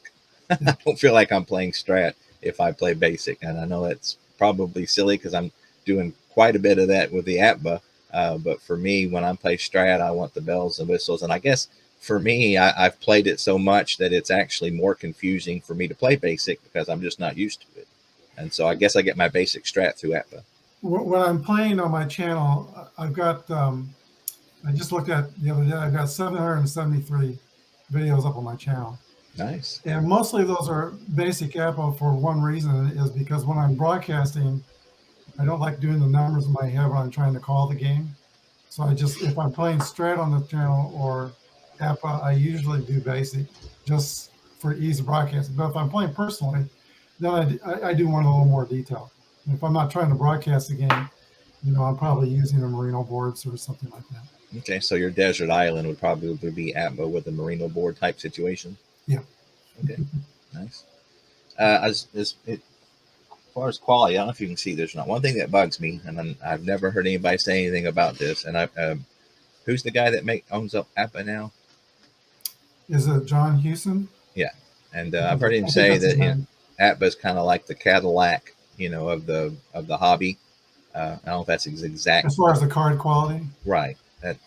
Yeah. I don't feel like I'm playing Strat if I play Basic, and I know that's probably silly because I'm doing quite a bit of that with the APBA. But for me, when I play Strat, I want the bells and whistles, and I guess for me, I've played it so much that it's actually more confusing for me to play Basic because I'm just not used to it. And so I guess I get my Basic Strat through APBA. When I'm playing on my channel, I've got. I just looked at the other day. I've got 773 videos up on my channel. Nice. And mostly those are basic APO for one reason is because when I'm broadcasting, I don't like doing the numbers in my head when I'm trying to call the game. So if I'm playing Strat on the channel or APA, I usually do basic just for ease of broadcasting. But if I'm playing personally, then I do want a little more detail. And if I'm not trying to broadcast the game, I'm probably using the Merino boards or something like that. Okay, so your desert island would probably be APBA with a Merino board type situation. Yeah. Okay, nice. As far as quality, I don't know if you can see, there's not one thing that bugs me, and I've never heard anybody say anything about this. And who's the guy that owns up APBA now? Is it John Hewson? Yeah, and I I've think, heard him I think say that's his that name. APBA is kind of like the Cadillac, of the hobby. I don't know if that's his exact As far as the card quality. right.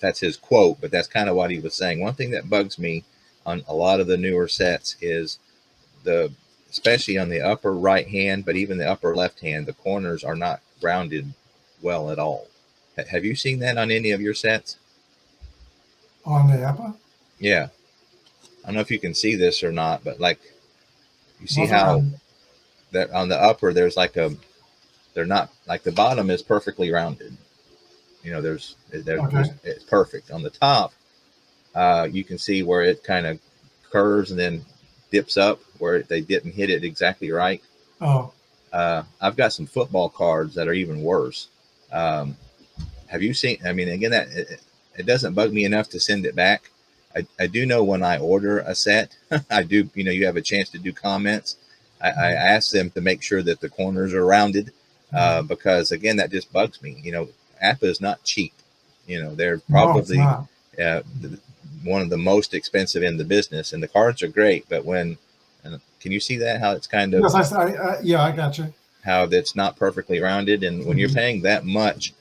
That's his quote, but that's kind of what he was saying. One thing that bugs me on a lot of the newer sets is the, especially on the upper right hand, but even the upper left hand, the corners are not rounded well at all. Have you seen that on any of your sets? On the APA? Yeah, I don't know if you can see this or not, but like you see Those how around. that on the upper there's like a, they're not like, the bottom is perfectly rounded. Okay. It's perfect on the top. You can see where it kind of curves and then dips up where they didn't hit it exactly right. Oh, I've got some football cards that are even worse. Um, have you seen? I mean, again, it doesn't bug me enough to send it back. I do know when I order a set, I do. You have a chance to do comments. I ask them to make sure that the corners are rounded, because again, that just bugs me. APA is not cheap. They're no, it's probably not. one of the most expensive in the business, and the cards are great. But can you see that, how it's kind of, Yes, yeah, I got you. how that's not perfectly rounded, and when you're Mhm. paying that much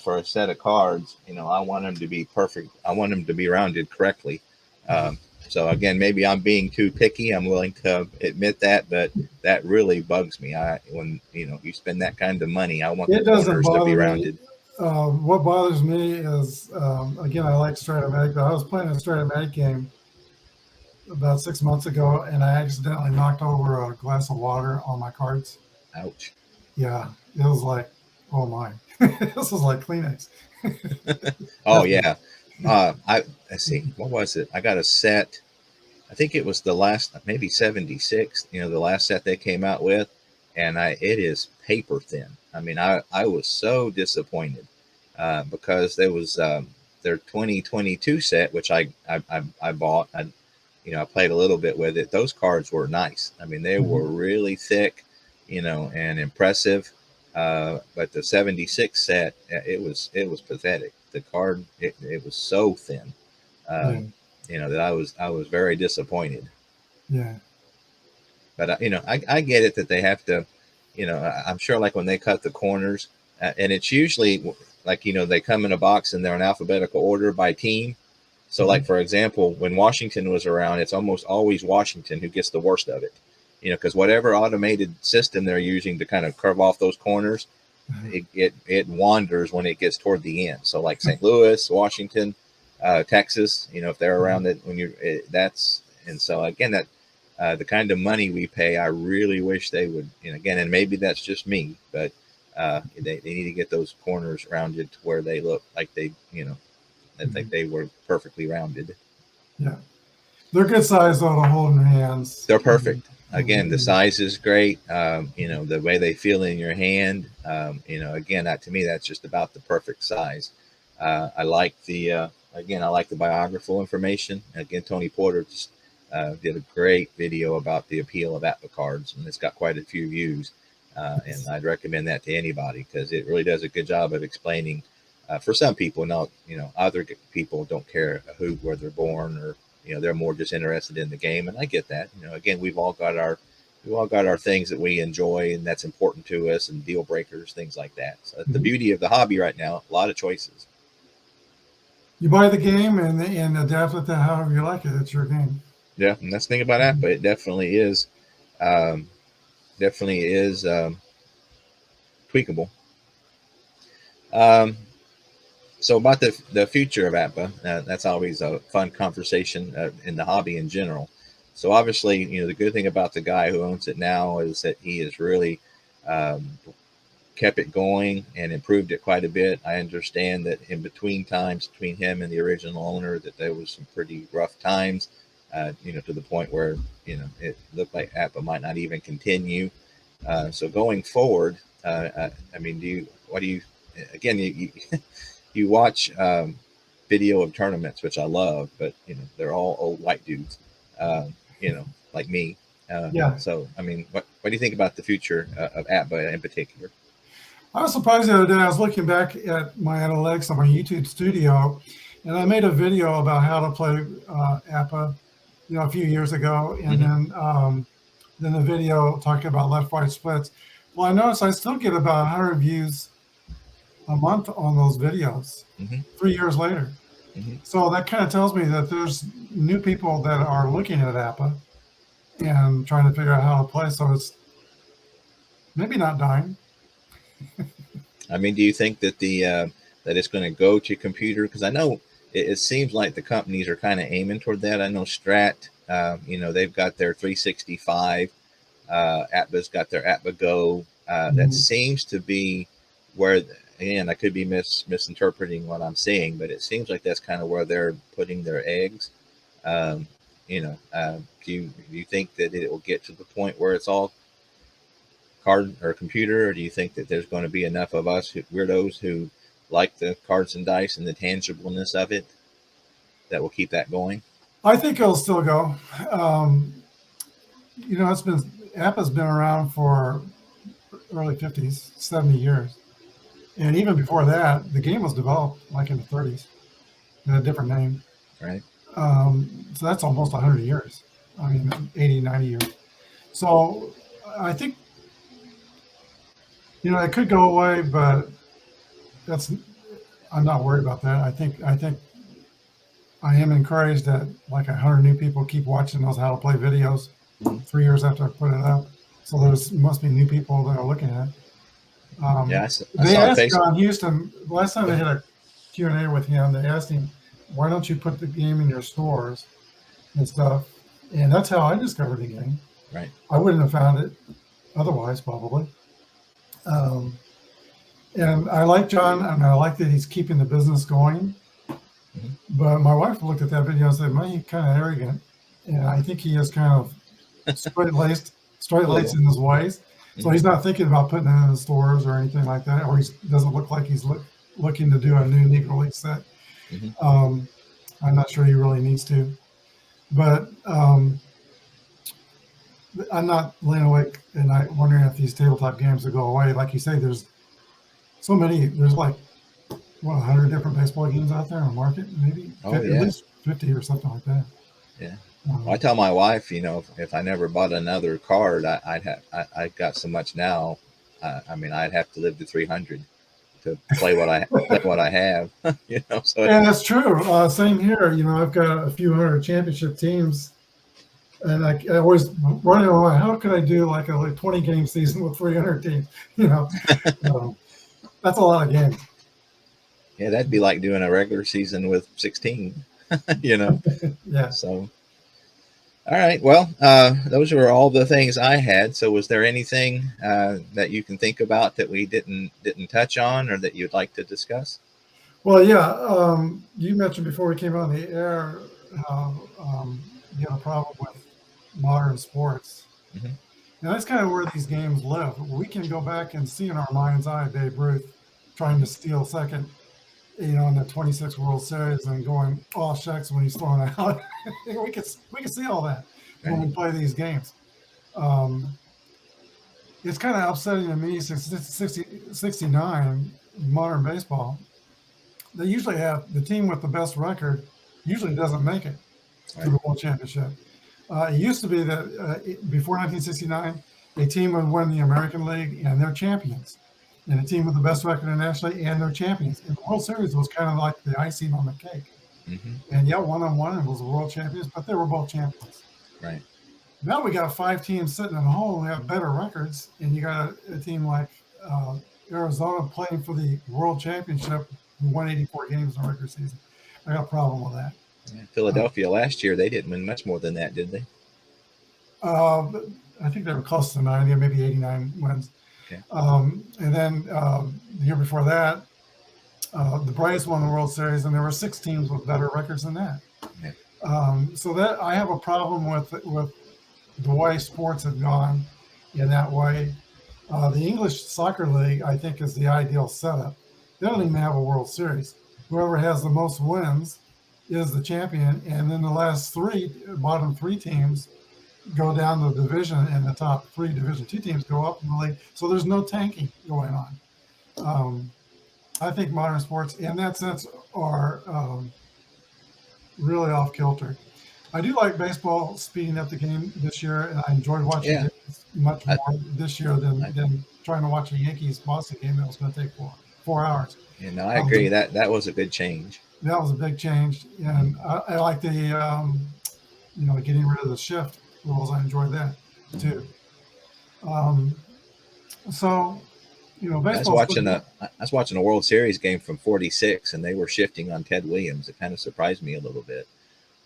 for a set of cards, I want them to be perfect. I want them to be rounded correctly. Um, so again, maybe I'm being too picky. I'm willing to admit that, but that really bugs me. When you spend that kind of money, I want the It doesn't corners to be bother me. rounded. What bothers me is, again, I like Stratomatic, but I was playing a Stratomatic game about 6 months ago, and I accidentally knocked over a glass of water on my cards. Ouch. Yeah, it was like, oh my, this is like Kleenex. Oh That's me. yeah. Let's see, what was it? I got a set. I think it was the last, maybe 76. The last set they came out with, and it is paper thin. I mean, I was so disappointed because there was their 2022 set, which I bought. I played a little bit with it. Those cards were nice. I mean, they were Mhm. really thick, and impressive. But the 76 set, it was pathetic. The card, it was so thin, Yeah, that I was very disappointed. yeah. But I get it that they have to, I'm sure like when they cut the corners, and it's usually like they come in a box and they're in alphabetical order by team. So like Mhm. for example, when Washington was around, it's almost always Washington who gets the worst of it. Because whatever automated system they're using to kind of curve off those corners, it wanders when it gets toward the end. So like St. Louis, Washington, Texas, if they're around it when that's, and so again, that the kind of money we pay, I really wish they would, again, and maybe that's just me, but they need to get those corners rounded to where they look like they, that they were perfectly rounded. Yeah. They're good size though to hold in your hands. They're perfect. Again, the size is great. The way they feel in your hand. Again, that to me, that's just about the perfect size. I like I like the biographical information. Again, Tony Porter just did a great video about the appeal of APBA cards, and it's got quite a few views. And I'd recommend that to anybody because it really does a good job of explaining. For some people, other people don't care where they're born, or they're more just interested in the game, and I get that. Again, we've all got our things that we enjoy and that's important to us, and deal breakers, things like that. So the beauty of the hobby right now, a lot of choices. You buy the game and adapt it to however you like it. It's your game. Yeah, and that's the thing about that, but it definitely is tweakable. So about the future of APBA, that's always a fun conversation in the hobby in general. So obviously, the good thing about the guy who owns it now is that he has really kept it going and improved it quite a bit. I understand that in between him and the original owner, that there was some pretty rough times, to the point where, it looked like APBA might not even continue. So going forward, you watch video of tournaments, which I love, but they're all old white dudes, like me. Yeah. So what do you think about the future of APBA in particular? I was surprised the other day. I was looking back at my analytics on my YouTube studio, and I made a video about how to play APBA, a few years ago, and then the video talking about left-right splits. Well, I noticed I still get about 100 views a month on those videos 3 years later. So that kind of tells me that there's new people that are looking at APBA and trying to figure out how to play. So it's maybe not dying. Do you think that that it's going to go to computer? Because I know it seems like the companies are kind of aiming toward that. I know Strat, they've got their 365. APBA's got their APBA Go. That seems to be where, again, I could be misinterpreting what I'm saying, but it seems like that's kind of where they're putting their eggs. Do you think that it will get to the point where it's all card or computer, or do you think that there's going to be enough of us weirdos who like the cards and dice and the tangibleness of it that will keep that going? I think it'll still go. APBA's been around for early 50s, 70 years. And even before that, the game was developed like in the 30s in a different name. Right. So that's almost 100 years. 80, 90 years. So I think, it could go away, but I'm not worried about that. I think I am encouraged that like 100 new people keep watching those how to play videos 3 years after I put it up. So must be new people that are looking at it. They asked John Houston last time they had a Q&A with him. They asked him, "Why don't you put the game in your stores and stuff?" And that's how I discovered the game. Right. I wouldn't have found it otherwise, probably. And I like John, and I like that he's keeping the business going. But my wife looked at that video and said, "Man, he's kind of arrogant," and I think he is kind of straight-laced in his ways. So he's not thinking about putting it in the stores or anything like that, or he doesn't look like he's looking to do a new Negro League set. I'm not sure he really needs to. But I'm not laying awake at night wondering if these tabletop games will go away. Like you say, there's so many. There's like, 100 different baseball games out there on the market, maybe at least 50 or something like that. Yeah. I tell my wife, if I never bought another card, I got so much now. I'd have to live to 300 to play what I have. So. And that's true. Same here. I've got a few hundred championship teams, and I always run in my mind, how could I do like a 20 game season with 300 teams? That's a lot of games. Yeah, that'd be like doing a regular season with 16, you know. Yeah. So, all right. Well, those were all the things I had. So, was there anything that you can think about that we didn't touch on, or that you'd like to discuss? Well, yeah. You mentioned before we came on the air how you had a problem with modern sports. Hmm. And that's kind of where these games live. We can go back and see in our mind's eye Babe Ruth trying to steal second, in the 26 World Series and going all shucks when he's thrown out. we can see all that when Right. we play these games. Um, it's kind of upsetting to me since 69 modern baseball. They usually have the team with the best record usually doesn't make it to Right. the World Championship. It used to be that before 1969, a team would win the American League and they're champions, and a team with the best record internationally and they're champions. And the World Series was kind of like the icing on the cake. Hmm. And yeah, one-on-one it was the world champions, but they were both champions. Right. Now we got 5 teams sitting at home who have better records, and you got a team like Arizona playing for the World Championship who won 84 games in the regular season. I got a problem with that. Yeah. Philadelphia last year, they didn't win much more than that, did they? But I think they were close to 90, maybe 89 wins. Okay. And then the year before that, the Braves won the World Series, and there were 6 teams with better records than that. Yeah. So that I have a problem with the way sports have gone in that way. The English Soccer League, I think, is the ideal setup. They don't even have a World Series. Whoever has the most wins is the champion, and then the last bottom three teams go down the division, and the top 3 Division II teams go up in the league. So there's no tanking going on. I think modern sports, in that sense, are really off kilter. I do like baseball speeding up the game this year, and I enjoyed watching Yeah. it much I, more this year than trying to watch a Yankees Boston game that was going to take 4 hours. I agree that was a good change. That was a big change, and I like the getting rid of the shift rules. I enjoyed that too. Um, so baseball. I was watching a World Series game from '46, and they were shifting on Ted Williams. It kind of surprised me a little bit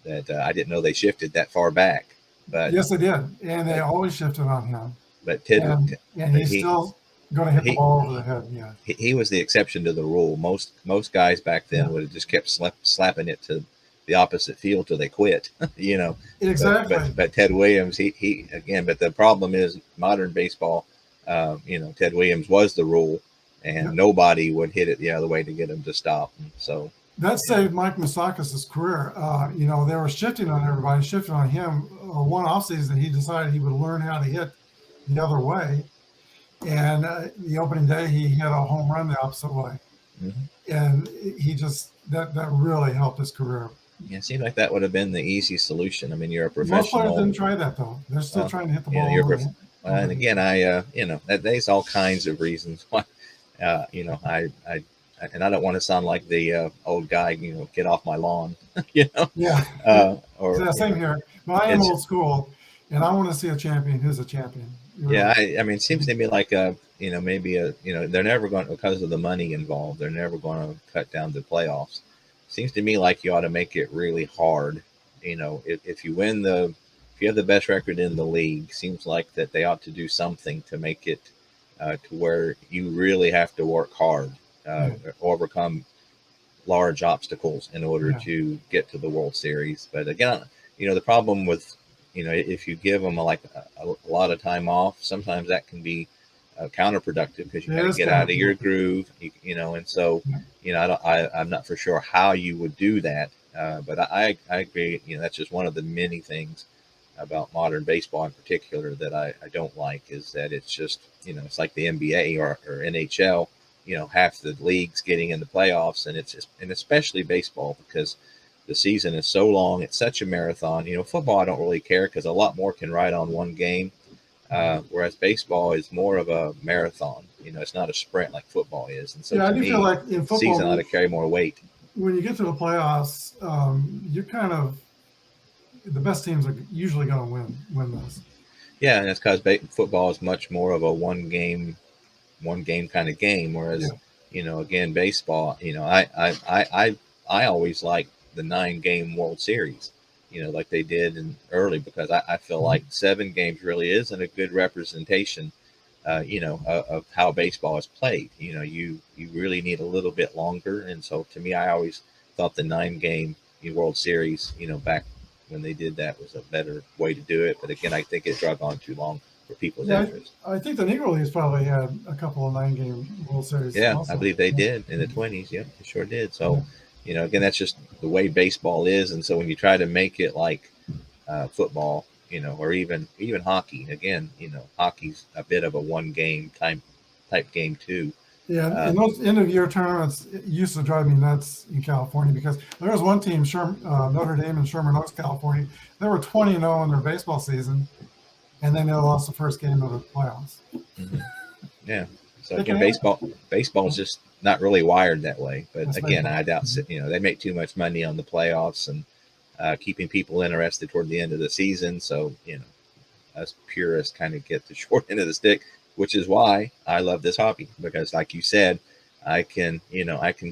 that I didn't know they shifted that far back. But Yes, they did, and they always shifted on him. but Ted And he's still going to hit the ball over the head. Yeah, he was the exception to the rule. Most guys back then Yeah. would have just kept slapping it to the opposite field till they quit. exactly. But Ted Williams, he again. But the problem is modern baseball. Ted Williams was the rule, and Yeah. nobody would hit it the other way to get him to stop. And so That saved Mike Moustakas' career. They were shifting on everybody, shifting on him. One offseason, he decided he would learn how to hit the other way. And the opening day, he hit a home run the opposite way. mhm. And he just, that really helped his career. Yeah, it seems like that would have been the easy solution. I mean, you're a Most players professional. didn't try that, though. They're still trying to hit the ball. You're over and again, there's all kinds of reasons why. And I don't want to sound like the old guy. Get off my lawn. Yeah. Or Same here. But I am it's- old school, and I want to see a champion who's a champion. Yeah, I mean, it seems to me like they're never going, because of the money involved, they're never going to cut down the playoffs. Seems to me like you ought to make it really hard. If you have the best record in the league, seems like that they ought to do something to make it to where you really have to work hard, overcome large obstacles in order to get to the World Series. But again, the problem with if you give them a lot of time off, sometimes that can be counterproductive because you got to get out of your groove, and so I'm not for sure how you would do that, but I agree. That's just one of the many things about modern baseball in particular that I don't like, is that it's just it's like the NBA or NHL. Half the leagues getting in the playoffs, and especially baseball, because the season is so long. It's such a marathon. Football I don't really care because a lot more can ride on one game, whereas baseball is more of a marathon. It's not a sprint like football is. And so I to do me, feel like in football, season ought to carry more weight. when you get to the playoffs, you're kind of the best teams are usually going to win those. Yeah, and that's because football is much more of a one game kind of game, whereas again, baseball, I always liked the 9-game World Series, like they did in early, because I feel like 7 games really isn't a good representation, of how baseball is played. You really need a little bit longer. And so to me, I always thought the 9-game World Series, back when they did that, was a better way to do it. But again, I think it drug on too long for people's interest. I think the Negro Leagues probably had a couple of 9-game World Series. Yeah, also. I believe they did in the 20s. Yep, they sure did. So, again, that's just the way baseball is. And so when you try to make it like football, or even hockey, again, hockey's a bit of a 1-game type game too. Yeah, and those end-of-year tournaments used to drive me nuts in California, because there was one team, Notre Dame in Sherman Oaks, California. They were 20-0 in their baseball season, and then they lost the first game of the playoffs. Mm-hmm. Yeah. So again, baseball is just not really wired that way. But again, I doubt they make too much money on the playoffs and keeping people interested toward the end of the season. So us purists kind of get the short end of the stick, which is why I love this hobby, because like you said, I can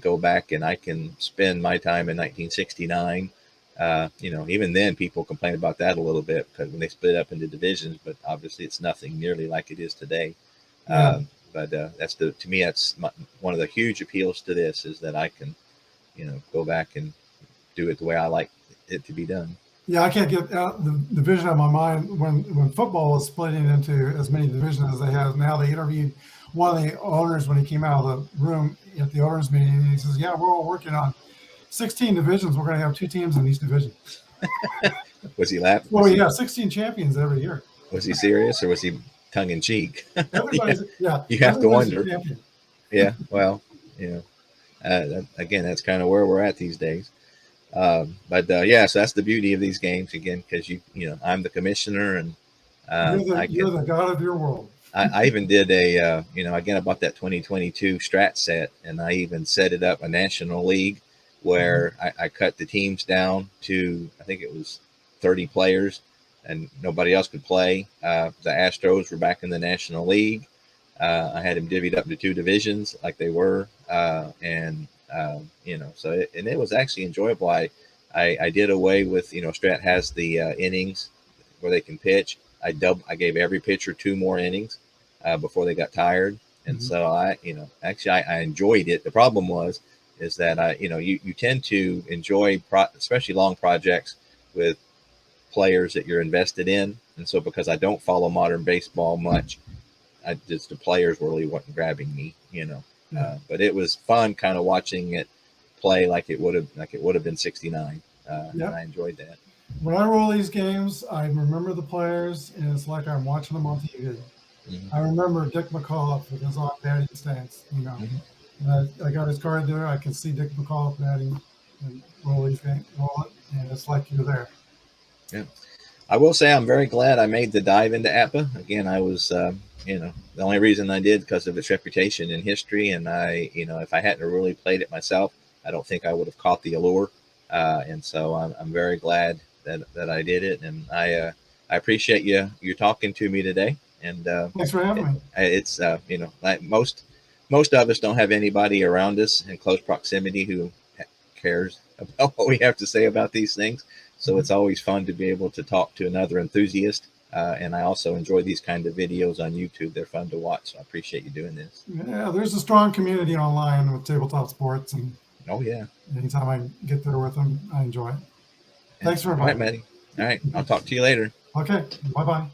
go back and I can spend my time in 1969. Even then people complain about that a little bit, because when they split up into divisions, but obviously it's nothing nearly like it is today. Yeah. But to me, that's one of the huge appeals to this, is that I can, go back and do it the way I like it to be done. Yeah, I can't get out the division out of my mind when football was splitting into as many divisions as they have now. They interviewed one of the owners when he came out of the room at the owners meeting, and he says, "Yeah, we're all working on 16 divisions. We're going to have 2 teams in each division." Was he laughing? Well, yeah, 16 champions every year. Was he serious, or was he tongue in cheek? Everybody's you have to wonder. Yeah, well, again, that's kind of where we're at these days. So that's the beauty of these games, again, because I'm the commissioner, and you're the god of your world. I even did again, I bought that 2022 Strat set, and I even set it up a national league where I cut the teams down to, I think it was 30 players, and nobody else could play. The Astros were back in the National League. I had them divvied up into 2 divisions like they were, it was actually enjoyable. I did away with, Strat has the innings where they can pitch. I gave every pitcher 2 more innings before they got tired. And so I enjoyed it. The problem is that you tend to enjoy especially long projects with players that you're invested in. And so because I don't follow modern baseball much, the players really weren't grabbing me, but it was fun kind of watching it play like it would have been 69. And I enjoyed that. When I roll these games, I remember the players, and it's like I'm watching them on TV. I remember Dick McCullough with his batting stance, And I got his card there. I can see Dick McCullough batting and roll these games, and it's like you're there. Yeah, I will say I'm very glad I made the dive into APBA. Again, I was, the only reason I did because of its reputation in history, and if I hadn't really played it myself, I don't think I would have caught the allure. And so I'm very glad that I did it, and I appreciate you talking to me today. And thanks for having me. It's like most of us don't have anybody around us in close proximity who cares about what we have to say about these things. So it's always fun to be able to talk to another enthusiast. And I also enjoy these kind of videos on YouTube. They're fun to watch. So I appreciate you doing this. Yeah, there's a strong community online with tabletop sports, and oh yeah, anytime I get there with them, I enjoy it. Thanks for inviting. All right, Maddie. All right, I'll talk to you later. Okay, bye-bye.